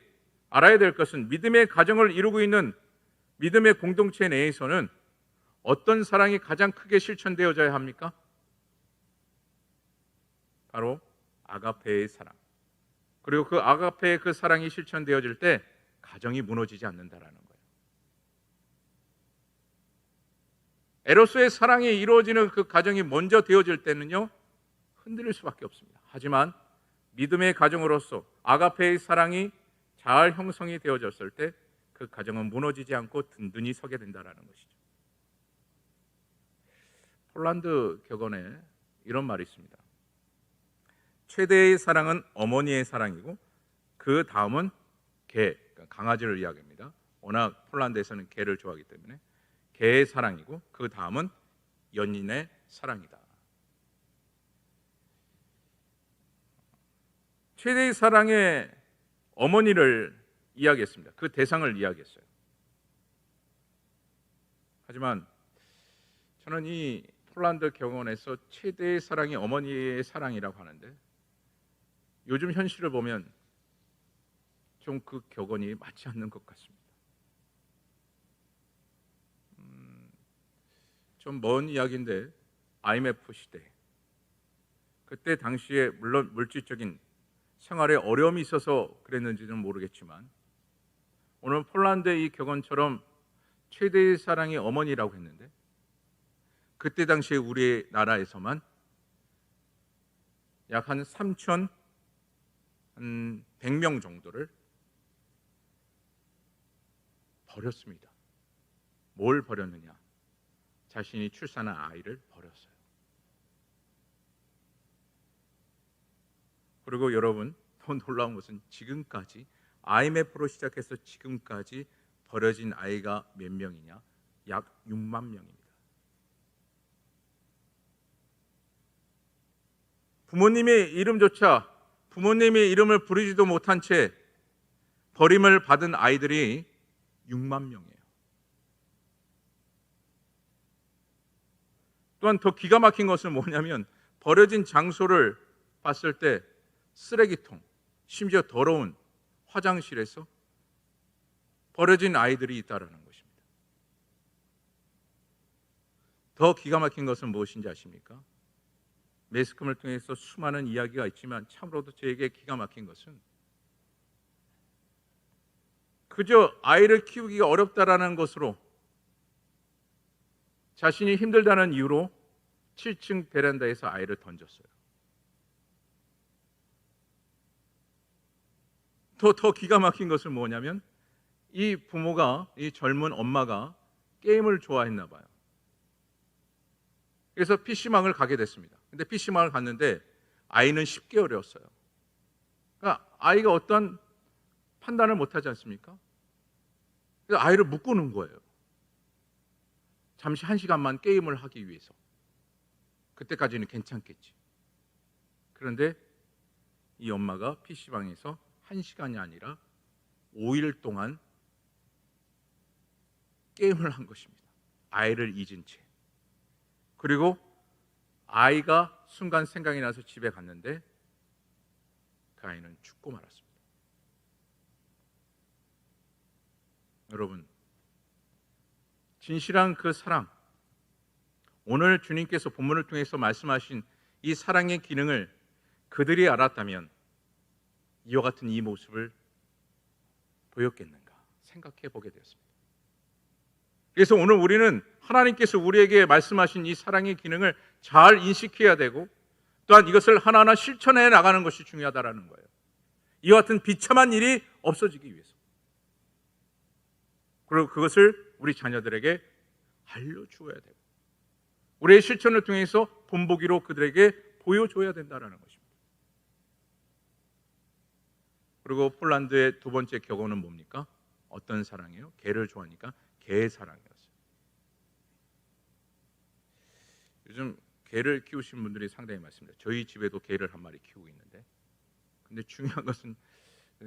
알아야 될 것은 믿음의 가정을 이루고 있는 믿음의 공동체 내에서는 어떤 사랑이 가장 크게 실천되어져야 합니까? 바로 아가페의 사랑. 그리고 그 아가페의 그 사랑이 실천되어질 때 가정이 무너지지 않는다라는 거예요. 에로스의 사랑이 이루어지는 그 가정이 먼저 되어질 때는요, 흔들릴 수밖에 없습니다. 하지만 믿음의 가정으로서 아가페의 사랑이 잘 형성이 되어졌을 때 그 가정은 무너지지 않고 든든히 서게 된다는 것이죠. 폴란드 격언에 이런 말이 있습니다. 최대의 사랑은 어머니의 사랑이고 그 다음은 개, 그러니까 강아지를 이야기합니다. 워낙 폴란드에서는 개를 좋아하기 때문에 개의 사랑이고 그 다음은 연인의 사랑이다. 최대의 사랑의 어머니를 이야기했습니다. 그 대상을 이야기했어요. 하지만 저는 이 폴란드 격언에서 최대의 사랑이 어머니의 사랑이라고 하는데 요즘 현실을 보면 좀 그 격언이 맞지 않는 것 같습니다. 좀 먼 이야기인데 IMF 시대, 그때 당시에 물론 물질적인 생활에 어려움이 있어서 그랬는지는 모르겠지만 오늘 폴란드의 이 격언처럼 최대의 사랑이 어머니라고 했는데 그때 당시에 우리나라에서만 약 한 3,100명 정도를 버렸습니다. 뭘 버렸느냐? 자신이 출산한 아이를 버렸어요. 그리고 여러분, 더 놀라운 것은 지금까지 IMF로 시작해서 지금까지 버려진 아이가 몇 명이냐? 약 6만 명입니다. 부모님의 이름조차 부모님의 이름을 부르지도 못한 채 버림을 받은 아이들이 6만 명이에요. 또한 더 기가 막힌 것은 뭐냐면 버려진 장소를 봤을 때 쓰레기통, 심지어 더러운 화장실에서 버려진 아이들이 있다는 것입니다. 더 기가 막힌 것은 무엇인지 아십니까? 매스컴을 통해서 수많은 이야기가 있지만 참으로도 저에게 기가 막힌 것은 그저 아이를 키우기가 어렵다라는 것으로 자신이 힘들다는 이유로 7층 베란다에서 아이를 던졌어요. 더 기가 막힌 것은 뭐냐면 이 부모가, 이 젊은 엄마가 게임을 좋아했나 봐요. 그래서 PC방을 가게 됐습니다. 근데 PC방을 갔는데 아이는 10개월이었어요. 그러니까 아이가 어떤 판단을 못하지 않습니까? 그래서 아이를 묶어놓은 거예요. 잠시 1시간만 게임을 하기 위해서. 그때까지는 괜찮겠지. 그런데 이 엄마가 PC방에서 1시간이 아니라 5일 동안 게임을 한 것입니다. 아이를 잊은 채. 그리고 아이가 순간 생각이 나서 집에 갔는데 그 아이는 죽고 말았습니다. 여러분, 진실한 그 사랑, 오늘 주님께서 본문을 통해서 말씀하신 이 사랑의 기능을 그들이 알았다면 이와 같은 이 모습을 보였겠는가 생각해 보게 되었습니다. 그래서 오늘 우리는 하나님께서 우리에게 말씀하신 이 사랑의 기능을 잘 인식해야 되고, 또한 이것을 하나하나 실천해 나가는 것이 중요하다는 거예요. 이와 같은 비참한 일이 없어지기 위해서. 그리고 그것을 우리 자녀들에게 알려주어야 되고, 우리의 실천을 통해서 본보기로 그들에게 보여줘야 된다는 것입니다. 그리고 폴란드의 두 번째 격언은 뭡니까? 어떤 사랑이에요? 개를 좋아하니까 개의 사랑이었어요. 요즘 개를 키우시는 분들이 상당히 많습니다. 저희 집에도 개를 한 마리 키우고 있는데, 근데 중요한 것은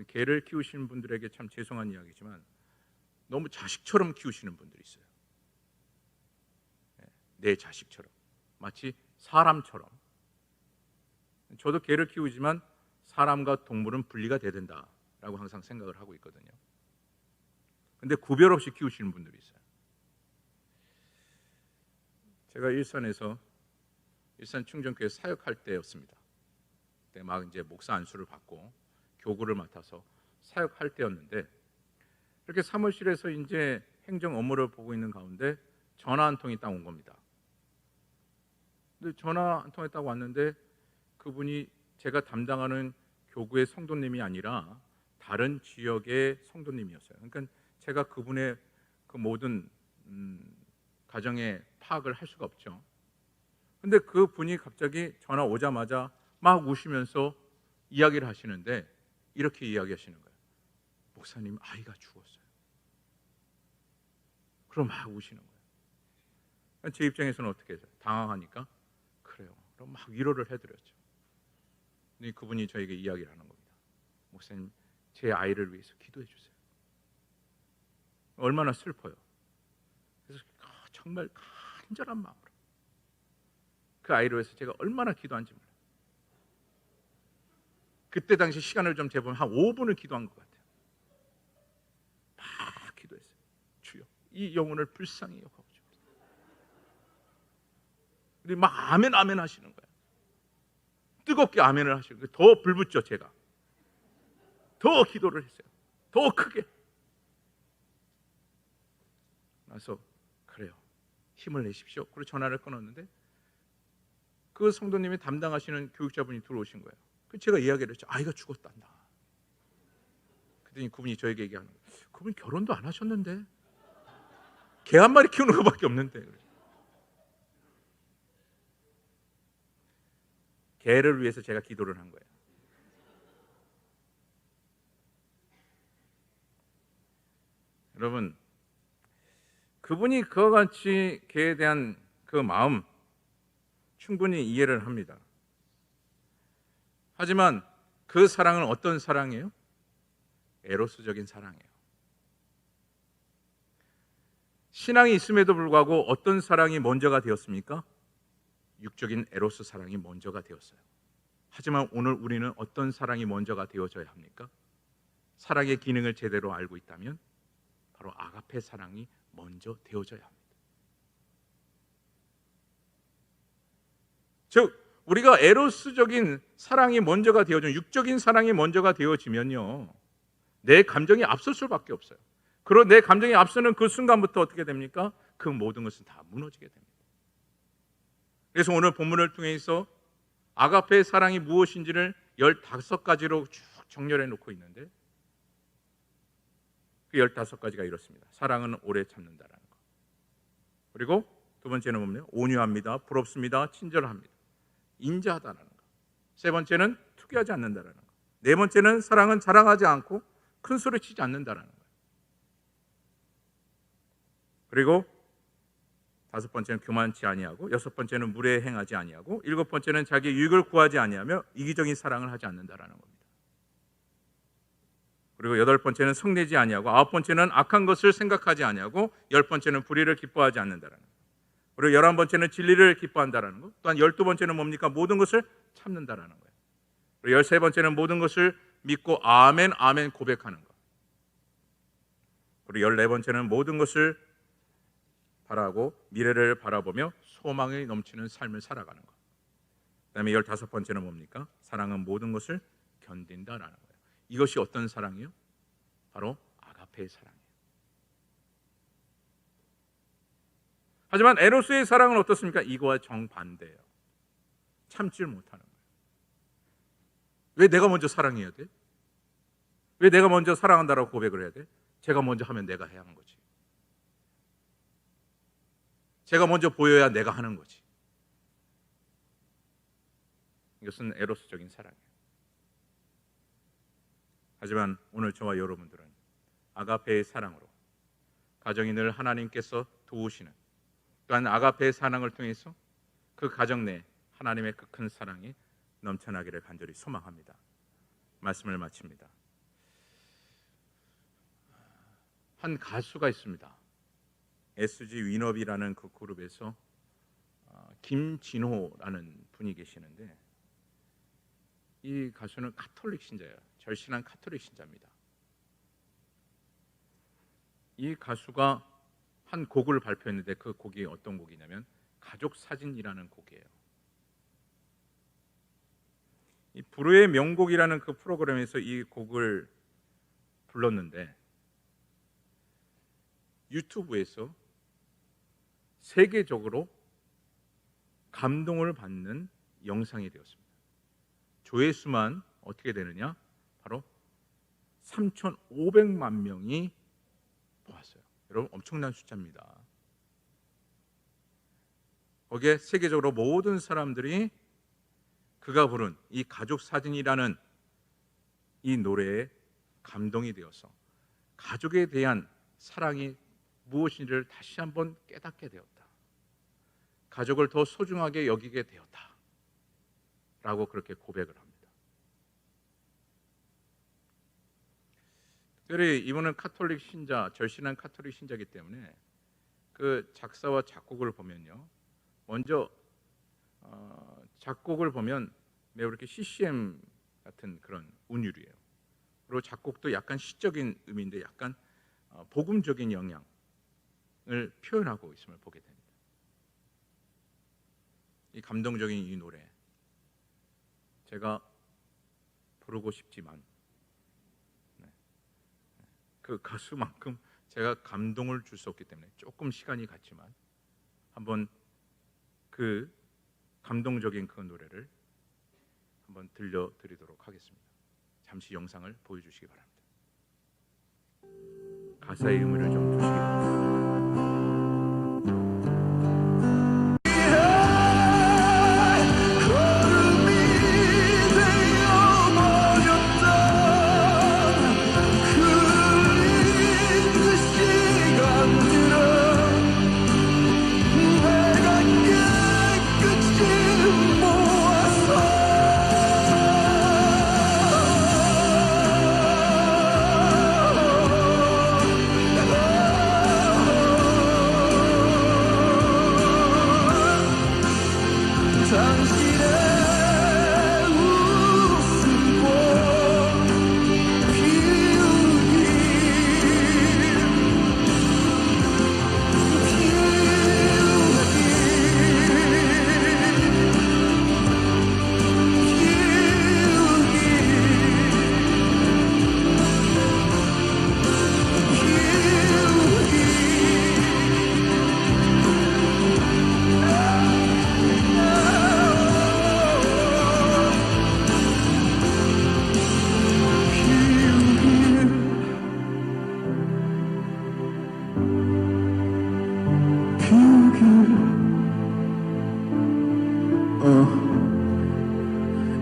개를 키우시는 분들에게 참 죄송한 이야기지만 너무 자식처럼 키우시는 분들이 있어요. 내 자식처럼, 마치 사람처럼. 저도 개를 키우지만 사람과 동물은 분리가 돼야 된다라고 항상 생각을 하고 있거든요. 근데 구별 없이 키우시는 분들이 있어요. 제가 일산 충정교회 사역할 때였습니다. 그때 막 이제 목사 안수를 받고 교구를 맡아서 사역할 때였는데, 이렇게 사무실에서 이제 행정 업무를 보고 있는 가운데 전화 한 통이 딱 온 겁니다. 근데 전화 한 통이 딱 왔는데 그분이 제가 담당하는 교구의 성도님이 아니라 다른 지역의 성도님이었어요. 그러니까 제가 그분의 그 모든 가정의 파악을 할 수가 없죠. 근데 그 분이 갑자기 전화 오자마자 막 우시면서 이야기를 하시는데 이렇게 이야기하시는 거예요. 목사님, 아이가 죽었어요. 그럼 막 우시는 거예요. 제 입장에서는 어떻게 해요? 당황하니까 그래요. 그럼 막 위로를 해드렸죠. 근데 그분이 저에게 이야기를 하는 겁니다. 목사님, 제 아이를 위해서 기도해 주세요. 얼마나 슬퍼요. 그래서 정말 간절한 마음으로 그 아이를 위해서 제가 얼마나 기도한지 몰라요. 그때 당시 시간을 좀 재보면 한 5분을 기도한 것 같아요. 막 기도했어요. 주여, 이 영혼을 불쌍히 여기옵소서. 근데 막 아멘 아멘 하시는 거예요. 뜨겁게 아멘을 하시는 거예요. 더 불붙죠. 제가 더 기도를 했어요. 더 크게. 그래서 그래요, 힘을 내십시오. 그리고 전화를 끊었는데 그 성도님이 담당하시는 교육자분이 들어오신 거예요. 제가 이야기를 했죠. 아이가 죽었단다. 그랬더니 그분이 저에게 얘기하는 거예요. 그분 결혼도 안 하셨는데 개 한 마리 키우는 것밖에 없는데. 개를 위해서 제가 기도를 한 거예요. 여러분, 그분이 그와 같이 개에 대한 그 마음 충분히 이해를 합니다. 하지만 그 사랑은 어떤 사랑이에요? 에로스적인 사랑이에요. 신앙이 있음에도 불구하고 어떤 사랑이 먼저가 되었습니까? 육적인 에로스 사랑이 먼저가 되었어요. 하지만 오늘 우리는 어떤 사랑이 먼저가 되어져야 합니까? 사랑의 기능을 제대로 알고 있다면 바로 아가페 사랑이 먼저 되어져야 합니다. 즉 우리가 에로스적인 사랑이 먼저가 되어지면, 육적인 사랑이 먼저가 되어지면요, 내 감정이 앞설 수밖에 없어요. 그리고 내 감정이 앞서는 그 순간부터 어떻게 됩니까? 그 모든 것은 다 무너지게 됩니다. 그래서 오늘 본문을 통해서 아가페의 사랑이 무엇인지를 15가지로 쭉 정렬해 놓고 있는데, 그 15가지가 이렇습니다. 사랑은 오래 참는다라는 거. 그리고 두 번째는 뭡니까? 온유합니다. 부럽습니다. 친절합니다. 인자하다는 거. 세 번째는 투기하지 않는다라는 거. 네 번째는 사랑은 자랑하지 않고 큰 소리 치지 않는다라는 거. 그리고 다섯 번째는 교만치 아니하고, 여섯 번째는 무례 행하지 아니하고, 일곱 번째는 자기 유익을 구하지 아니하며 이기적인 사랑을 하지 않는다라는 겁니다. 그리고 여덟 번째는 성내지 아니하고, 아홉 번째는 악한 것을 생각하지 아니하고, 열 번째는 불의를 기뻐하지 않는다라는 거. 그리고 11번째는 진리를 기뻐한다라는 것. 또한 12번째는 뭡니까? 모든 것을 참는다라는 거예요. 그리고 13번째는 모든 것을 믿고 아멘 아멘 고백하는 것. 그리고 14번째는 모든 것을 바라고 미래를 바라보며 소망이 넘치는 삶을 살아가는 것. 그다음에 15번째는 뭡니까? 사랑은 모든 것을 견딘다라는 거예요. 이것이 어떤 사랑이요? 바로 아가페의 사랑이에요. 하지만 에로스의 사랑은 어떻습니까? 이거와 정반대예요. 참지를 못하는 거예요. 왜 내가 먼저 사랑해야 돼? 왜 내가 먼저 사랑한다라고 고백을 해야 돼? 제가 먼저 하면 내가 해야 하는 거지. 제가 먼저 보여야 내가 하는 거지. 이것은 에로스적인 사랑이에요. 하지만 오늘 저와 여러분들은 아가페의 사랑으로 가정이 늘 하나님께서 도우시는, 또한 아가페의 사랑을 통해서 그 가정 내 하나님의 그 큰 사랑이 넘쳐나기를 간절히 소망합니다. 말씀을 마칩니다. 한 가수가 있습니다. SG 위너비라는 그 그룹에서 김진호라는 분이 계시는데, 이 가수는 카톨릭 신자예요. 절신한 카톨릭 신자입니다. 이 가수가 한 곡을 발표했는데 그 곡이 어떤 곡이냐면 가족 사진이라는 곡이에요. 이 불후의 명곡이라는 그 프로그램에서 이 곡을 불렀는데 유튜브에서 세계적으로 감동을 받는 영상이 되었습니다. 조회수만 어떻게 되느냐? 바로 3,500만 명이 보았어요. 여러분, 엄청난 숫자입니다. 거기에 세계적으로 모든 사람들이 그가 부른 이 가족 사진이라는 이 노래에 감동이 되어서 가족에 대한 사랑이 무엇인지를 다시 한번 깨닫게 되었다. 가족을 더 소중하게 여기게 되었다. 라고 그렇게 고백을 합니다. 특별히 이분은 카톨릭 신자, 절신한 카톨릭 신자이기 때문에 그 작사와 작곡을 보면요, 먼저 작곡을 보면 매우 이렇게 CCM 같은 그런 운율이에요. 그리고 작곡도 약간 시적인 의미인데 약간 복음적인 영향을 표현하고 있음을 보게 됩니다. 이 감동적인 이 노래, 제가 부르고 싶지만 그 가수만큼 제가 감동을 줄 수 없기 때문에 조금 시간이 갔지만 한번 그 감동적인 그 노래를 한번 들려드리도록 하겠습니다. 잠시 영상을 보여주시기 바랍니다. 가사의 의미를 좀 주시기 바랍니다.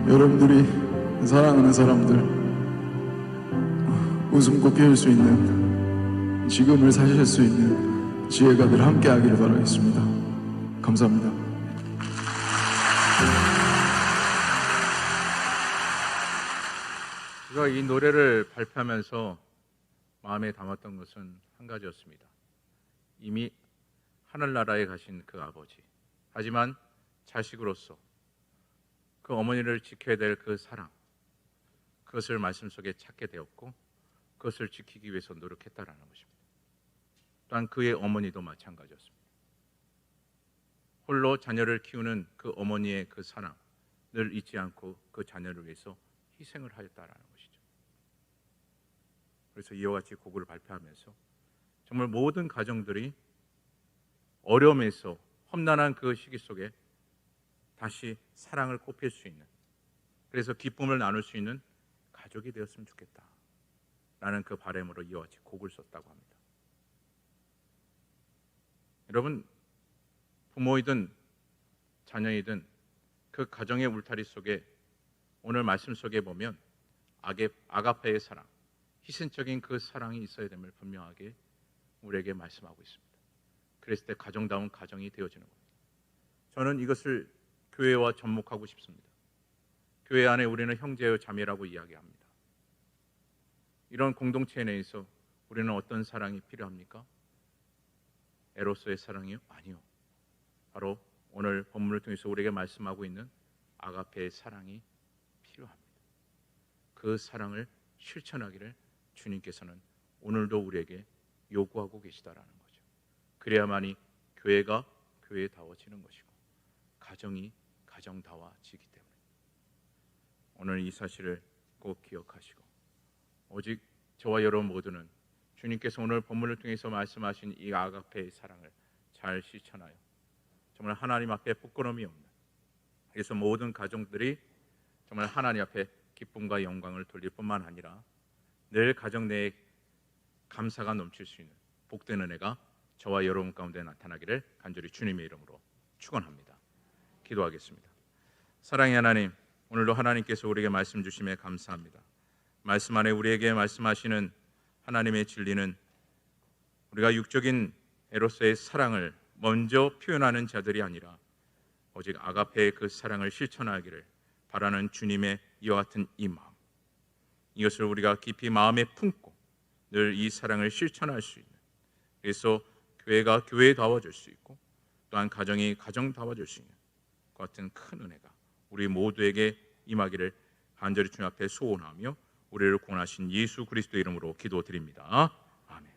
여러분들이 사랑하는 사람들 웃음꽃 피울 수 있는, 지금을 사실 수 있는 지혜가 늘 함께 하기를 바라겠습니다. 감사합니다. 제가 이 노래를 발표하면서 마음에 담았던 것은 한 가지였습니다. 이미 하늘나라에 가신 그 아버지, 하지만 자식으로서 그 어머니를 지켜야 될 그 사랑, 그것을 말씀 속에 찾게 되었고 그것을 지키기 위해서 노력했다라는 것입니다. 또한 그의 어머니도 마찬가지였습니다. 홀로 자녀를 키우는 그 어머니의 그 사랑, 늘 잊지 않고 그 자녀를 위해서 희생을 하였다라는 것이죠. 그래서 이와 같이 곡을 발표하면서 정말 모든 가정들이 어려움에서 험난한 그 시기 속에 다시 사랑을 꽃필 수 있는, 그래서 기쁨을 나눌 수 있는 가족이 되었으면 좋겠다라는 그 바람으로 이와 같이 곡을 썼다고 합니다. 여러분, 부모이든 자녀이든 그 가정의 울타리 속에 오늘 말씀 속에 보면 아가페의 사랑, 희생적인 그 사랑이 있어야 됨을 분명하게 우리에게 말씀하고 있습니다. 그랬을 때 가정다운 가정이 되어지는 겁니다. 저는 이것을 교회와 접목하고 싶습니다. 교회 안에 우리는 형제요 자매라고 이야기합니다. 이런 공동체 내에서 우리는 어떤 사랑이 필요합니까? 에로스의 사랑이요? 아니요. 바로 오늘 본문을 통해서 우리에게 말씀하고 있는 아가페의 사랑이 필요합니다. 그 사랑을 실천하기를 주님께서는 오늘도 우리에게 요구하고 계시다라는 거죠. 그래야만이 교회가 교회다워지는 것이고 가정이 가정다워지기 때문에 오늘 이 사실을 꼭 기억하시고 오직 저와 여러분 모두는 주님께서 오늘 본문을 통해서 말씀하신 이 아가페의 사랑을 잘 실천하여 정말 하나님 앞에 부끄러움이 없는, 그래서 모든 가정들이 정말 하나님 앞에 기쁨과 영광을 돌릴 뿐만 아니라 늘 가정 내에 감사가 넘칠 수 있는 복된 은혜가 저와 여러분 가운데 나타나기를 간절히 주님의 이름으로 축원합니다. 기도하겠습니다. 사랑의 하나님, 오늘도 하나님께서 우리에게 말씀 주심에 감사합니다. 말씀 안에 우리에게 말씀하시는 하나님의 진리는 우리가 육적인 에로스의 사랑을 먼저 표현하는 자들이 아니라 오직 아가페의 그 사랑을 실천하기를 바라는 주님의 이와 같은 이 마음, 이것을 우리가 깊이 마음에 품고 늘 이 사랑을 실천할 수 있는, 그래서 교회가 교회다워질 수 있고 또한 가정이 가정다워질 수 있는 그 같은 큰 은혜가 우리 모두에게 임하기를 간절히 주님 앞에 소원하며 우리를 구원하신 예수 그리스도 이름으로 기도드립니다. 아멘.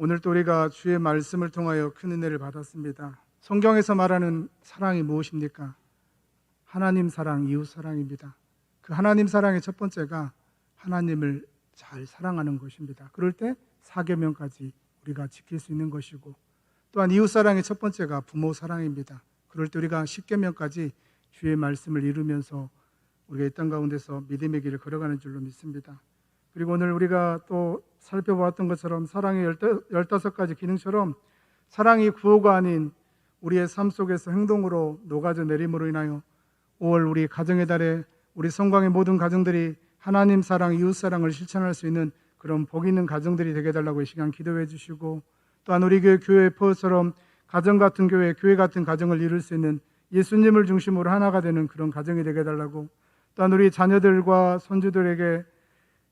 오늘 또 우리가 주의 말씀을 통하여 큰 은혜를 받았습니다. 성경에서 말하는 사랑이 무엇입니까? 하나님 사랑, 이웃 사랑입니다. 그 하나님 사랑의 첫 번째가 하나님을 잘 사랑하는 것입니다. 그럴 때 사계명까지 우리가 지킬 수 있는 것이고, 또한 이웃 사랑의 첫 번째가 부모 사랑입니다. 그럴 때 우리가 십계명까지 주의 말씀을 이루면서 우리가 이 땅 가운데서 믿음의 길을 걸어가는 줄로 믿습니다. 그리고 오늘 우리가 또 살펴보았던 것처럼 사랑의 15가지 기능처럼 사랑이 구호가 아닌 우리의 삶 속에서 행동으로 녹아져 내림으로 인하여 5월 우리 가정의 달에 우리 성광의 모든 가정들이 하나님 사랑, 이웃 사랑을 실천할 수 있는 그런 복 있는 가정들이 되게 해달라고 이 시간 기도해 주시고, 또한 우리 교회 포처럼 가정 같은 교회, 교회 같은 가정을 이룰 수 있는 예수님을 중심으로 하나가 되는 그런 가정이 되게 해달라고, 또한 우리 자녀들과 손주들에게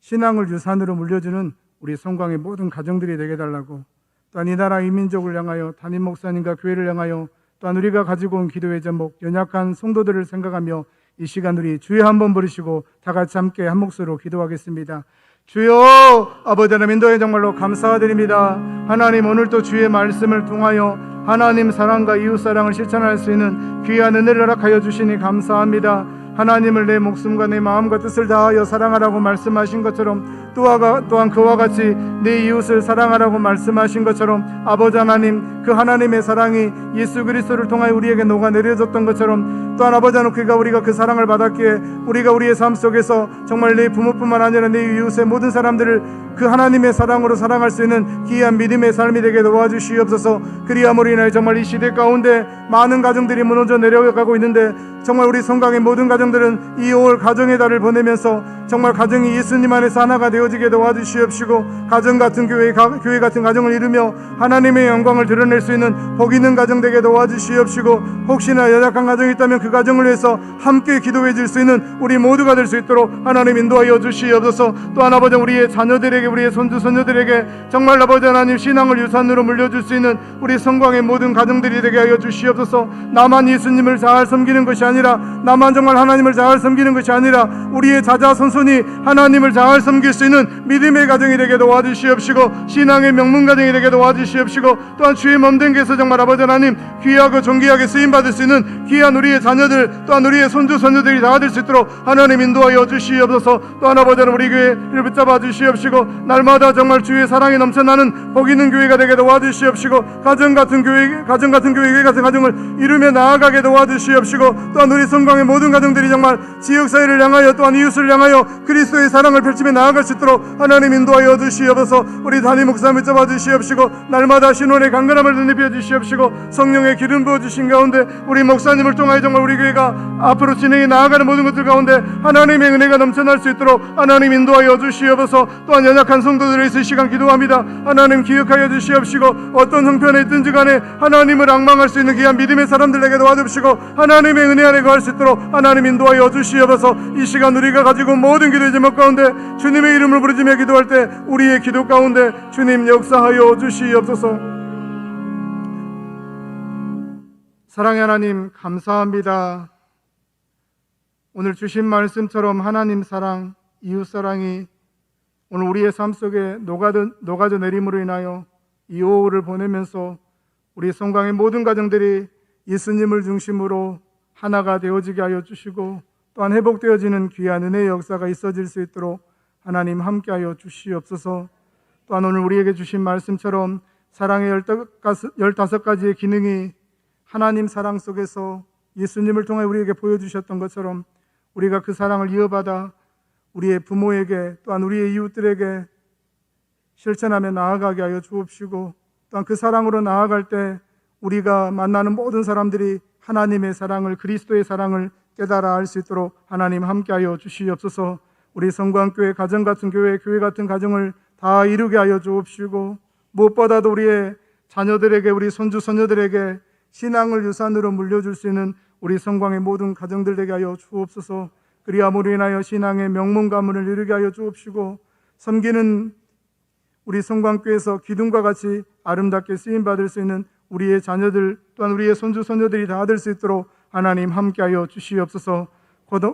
신앙을 유산으로 물려주는 우리 성광의 모든 가정들이 되게 해달라고, 또한 이 나라 이 민족을 향하여 담임 목사님과 교회를 향하여 또한 우리가 가지고 온 기도의 제목 연약한 성도들을 생각하며 이 시간 우리 주여 한번 부르시고 다 같이 함께 한 목소리로 기도하겠습니다. 주여, 아버지 하나님 인도에 정말로 감사드립니다. 하나님 오늘도 주의 말씀을 통하여 하나님 사랑과 이웃 사랑을 실천할 수 있는 귀한 은혜를 허락하여 주시니 감사합니다. 하나님을 내 목숨과 내 마음과 뜻을 다하여 사랑하라고 말씀하신 것처럼 또한 그와 같이 내 이웃을 사랑하라고 말씀하신 것처럼 아버지 하나님, 그 하나님의 사랑이 예수 그리스도를 통하여 우리에게 녹아내려졌던 것처럼 또한 아버지 하나님, 우리가 그 사랑을 받았기에 우리가 우리의 삶 속에서 정말 내 부모뿐만 아니라 내 이웃의 모든 사람들을 그 하나님의 사랑으로 사랑할 수 있는 귀한 믿음의 삶이 되게 도와주시옵소서. 그리함으로 인하여 정말 이 시대 가운데 많은 가정들이 무너져 내려가고 있는데 정말 우리 성강의 모든 가정들은 이 5월 가정의 달을 보내면서 정말 가정이 예수님 안에서 하나가 되어지게 도와주시옵시고, 가정 같은 교회 같은 가정을 이루며 하나님의 영광을 드러낼 수 있는 복 있는 가정 되게 도와주시옵시고, 혹시나 연약한 가정이 있다면 그 가정을 위해서 함께 기도해 줄 수 있는 우리 모두가 될 수 있도록 하나님 인도하여 주시옵소서. 또한 아버지 우리의 자녀들에게, 우리의 손주 손녀들에게 정말 아버지 하나님 신앙을 유산으로 물려줄 수 있는 우리 성광의 모든 가정들이 되게 하여 주시옵소서. 나만 예수님을 잘 섬기는 것이 아니라, 나만 정말 하나님을 잘 섬기는 것이 아니라 우리의 자자손손이 하나님을 잘 섬길 수 있는 믿음의 가정이 되게 도와주시옵시고, 신앙의 명문 가정이 되게 도와주시옵시고, 또한 주의 몸된 곳에서 정말 아버지 하나님 귀하고 존귀하게 쓰임받을 수 있는 귀한 우리의 자녀들, 또한 우리의 손주 손녀들이 다 될 수 있도록 하나님 인도하여 주시옵소서. 또한 아버지 하나님 우리 교회를 붙잡아 주시옵시고, 날마다 정말 주의 사랑이 넘쳐나는 복 있는 교회가 되게 도와주시옵시고, 가정 같은 교회 같은 가정을 이루며 나아가게 도와주시옵시고, 또한 우리 성광의 모든 가정들이 정말 지역사회를 향하여 또한 이웃을 향하여 그리스도의 사랑을 펼치며 나아갈 수 있도록 하나님 인도하여 주시옵소서. 우리 담임 목사님 붙잡아 주시옵시고, 날마다 신원의 강건함을 눈입혀 주시옵시고, 성령의 기름 부어 주신 가운데 우리 목사님을 통하여 정말 우리 교회가 앞으로 진행해 나아가는 모든 것들 가운데 하나님의 은혜가 넘쳐날 수 있도록 하나님 인도하여 주시옵소서. 또한 연약한 성도들을 위해서 이 시간 기도합니다. 하나님 기억하여 주시옵시고, 어떤 형편에 있든지 간에 하나님을 앙망할 수 있는 귀한 믿음의 사람들에게 도와주시고 하나님의 은혜 안에 거할 수 있도록 하나님 인도하여 주시옵소서. 이 시간 우리가 가지고 모든 기도의 제목 가운데 주님의 이름을 부르짖으며 기도할 때 우리의 기도 가운데 주님 역사하여 주시옵소서. 사랑의 하나님 감사합니다. 오늘 주신 말씀처럼 하나님 사랑, 이웃 사랑이 오늘 우리의 삶 속에 녹아져 내림으로 인하여 이 5월을 보내면서 우리 성광의 모든 가정들이 예수님을 중심으로 하나가 되어지게 하여 주시고, 또한 회복되어지는 귀한 은혜의 역사가 있어질 수 있도록 하나님 함께하여 주시옵소서. 또한 오늘 우리에게 주신 말씀처럼 사랑의 15가지의 기능이 하나님 사랑 속에서 예수님을 통해 우리에게 보여주셨던 것처럼 우리가 그 사랑을 이어받아 우리의 부모에게 또한 우리의 이웃들에게 실천하며 나아가게 하여 주옵시고, 또한 그 사랑으로 나아갈 때 우리가 만나는 모든 사람들이 하나님의 사랑을, 그리스도의 사랑을 깨달아 알 수 있도록 하나님 함께하여 주시옵소서. 우리 성광교회 가정 같은 교회 같은 가정을 다 이루게 하여 주옵시고, 무엇보다도 우리의 자녀들에게, 우리 손주 손녀들에게 신앙을 유산으로 물려줄 수 있는 우리 성광의 모든 가정들 되게 하여 주옵소서. 그리함으로 인하여 신앙의 명문 가문을 이루게 하여 주옵시고, 섬기는 우리 성광교회에서 기둥과 같이 아름답게 쓰임받을 수 있는 우리의 자녀들, 또한 우리의 손주 손녀들이 다 될 수 있도록 하나님 함께하여 주시옵소서.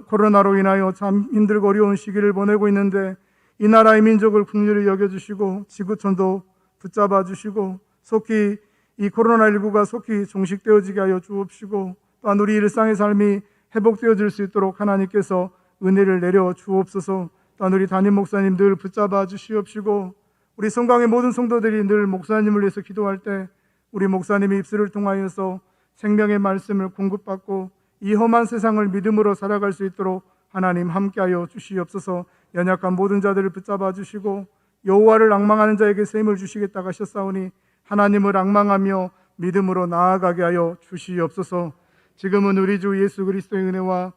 코로나로 인하여 참 힘들고 어려운 시기를 보내고 있는데 이 나라의 민족을 긍휼히 여겨주시고 지구촌도 붙잡아 주시고, 속히 이 코로나19가 속히 종식되어지게 하여 주옵시고, 또한 우리 일상의 삶이 회복되어질 수 있도록 하나님께서 은혜를 내려 주옵소서. 또한 우리 담임 목사님 늘 붙잡아 주시옵시고, 우리 성강의 모든 성도들이 늘 목사님을 위해서 기도할 때 우리 목사님의 입술을 통하여서 생명의 말씀을 공급받고 이 험한 세상을 믿음으로 살아갈 수 있도록 하나님 함께하여 주시옵소서. 연약한 모든 자들을 붙잡아 주시고 여호와를 앙망하는 자에게 셈을 주시겠다고 하셨사오니 하나님을 앙망하며 믿음으로 나아가게 하여 주시옵소서. 지금은 우리 주 예수 그리스도의 은혜와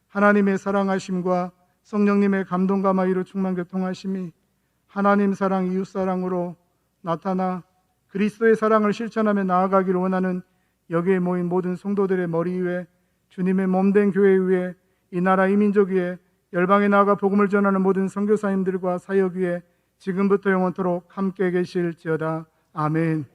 하나님의 사랑하심과 성령님의 감동과 마의로 충만 교통하심이 하나님 사랑, 이웃 사랑으로 나타나 그리스도의 사랑을 실천하며 나아가기를 원하는 여기에 모인 모든 성도들의 머리 위에 주님의 몸된 교회 위에 이 나라 이 민족 위에 열방에 나아가 복음을 전하는 모든 선교사님들과 사역 위에 지금부터 영원토록 함께 계실지어다. 아멘.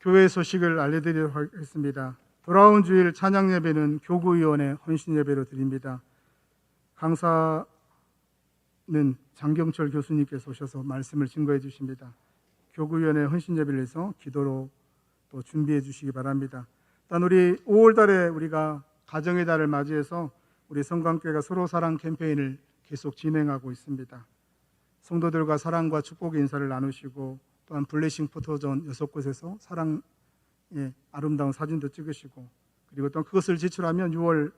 교회 소식을 알려드리도록 하겠습니다. 돌아온 주일 찬양 예배는 교구위원회 헌신 예배로 드립니다. 강사는 장경철 교수님께서 오셔서 말씀을 증거해 주십니다. 교구위원회 헌신 예배를 해서 기도로 또 준비해 주시기 바랍니다. 일단 우리 5월 달에 우리가 가정의 달을 맞이해서 우리 성광교회가 서로 사랑 캠페인을 계속 진행하고 있습니다. 성도들과 사랑과 축복의 인사를 나누시고 또한 블레싱 포토존 6곳에서 사랑의 아름다운 사진도 찍으시고 그리고 또 그것을 지출하면 6월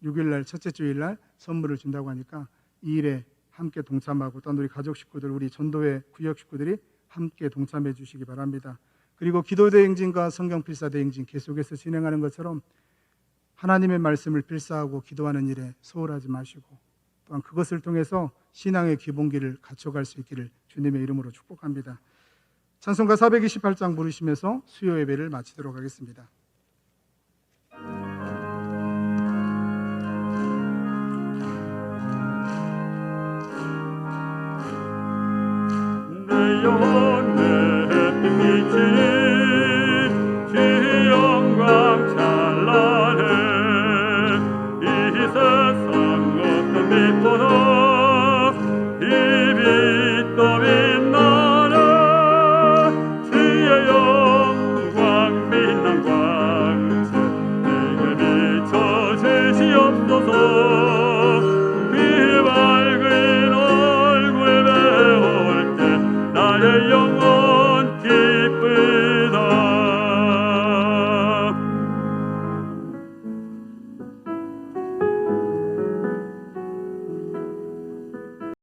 6일 날 첫째 주일 날 선물을 준다고 하니까 이 일에 함께 동참하고 또한 우리 가족 식구들, 우리 전도회 구역 식구들이 함께 동참해 주시기 바랍니다. 그리고 기도 대행진과 성경 필사 대행진 계속해서 진행하는 것처럼 하나님의 말씀을 필사하고 기도하는 일에 소홀하지 마시고 또한 그것을 통해서 신앙의 기본기를 갖춰갈 수 있기를 주님의 이름으로 축복합니다. 찬송가 428장 부르시면서 수요 예배를 마치도록 하겠습니다. 내 영혼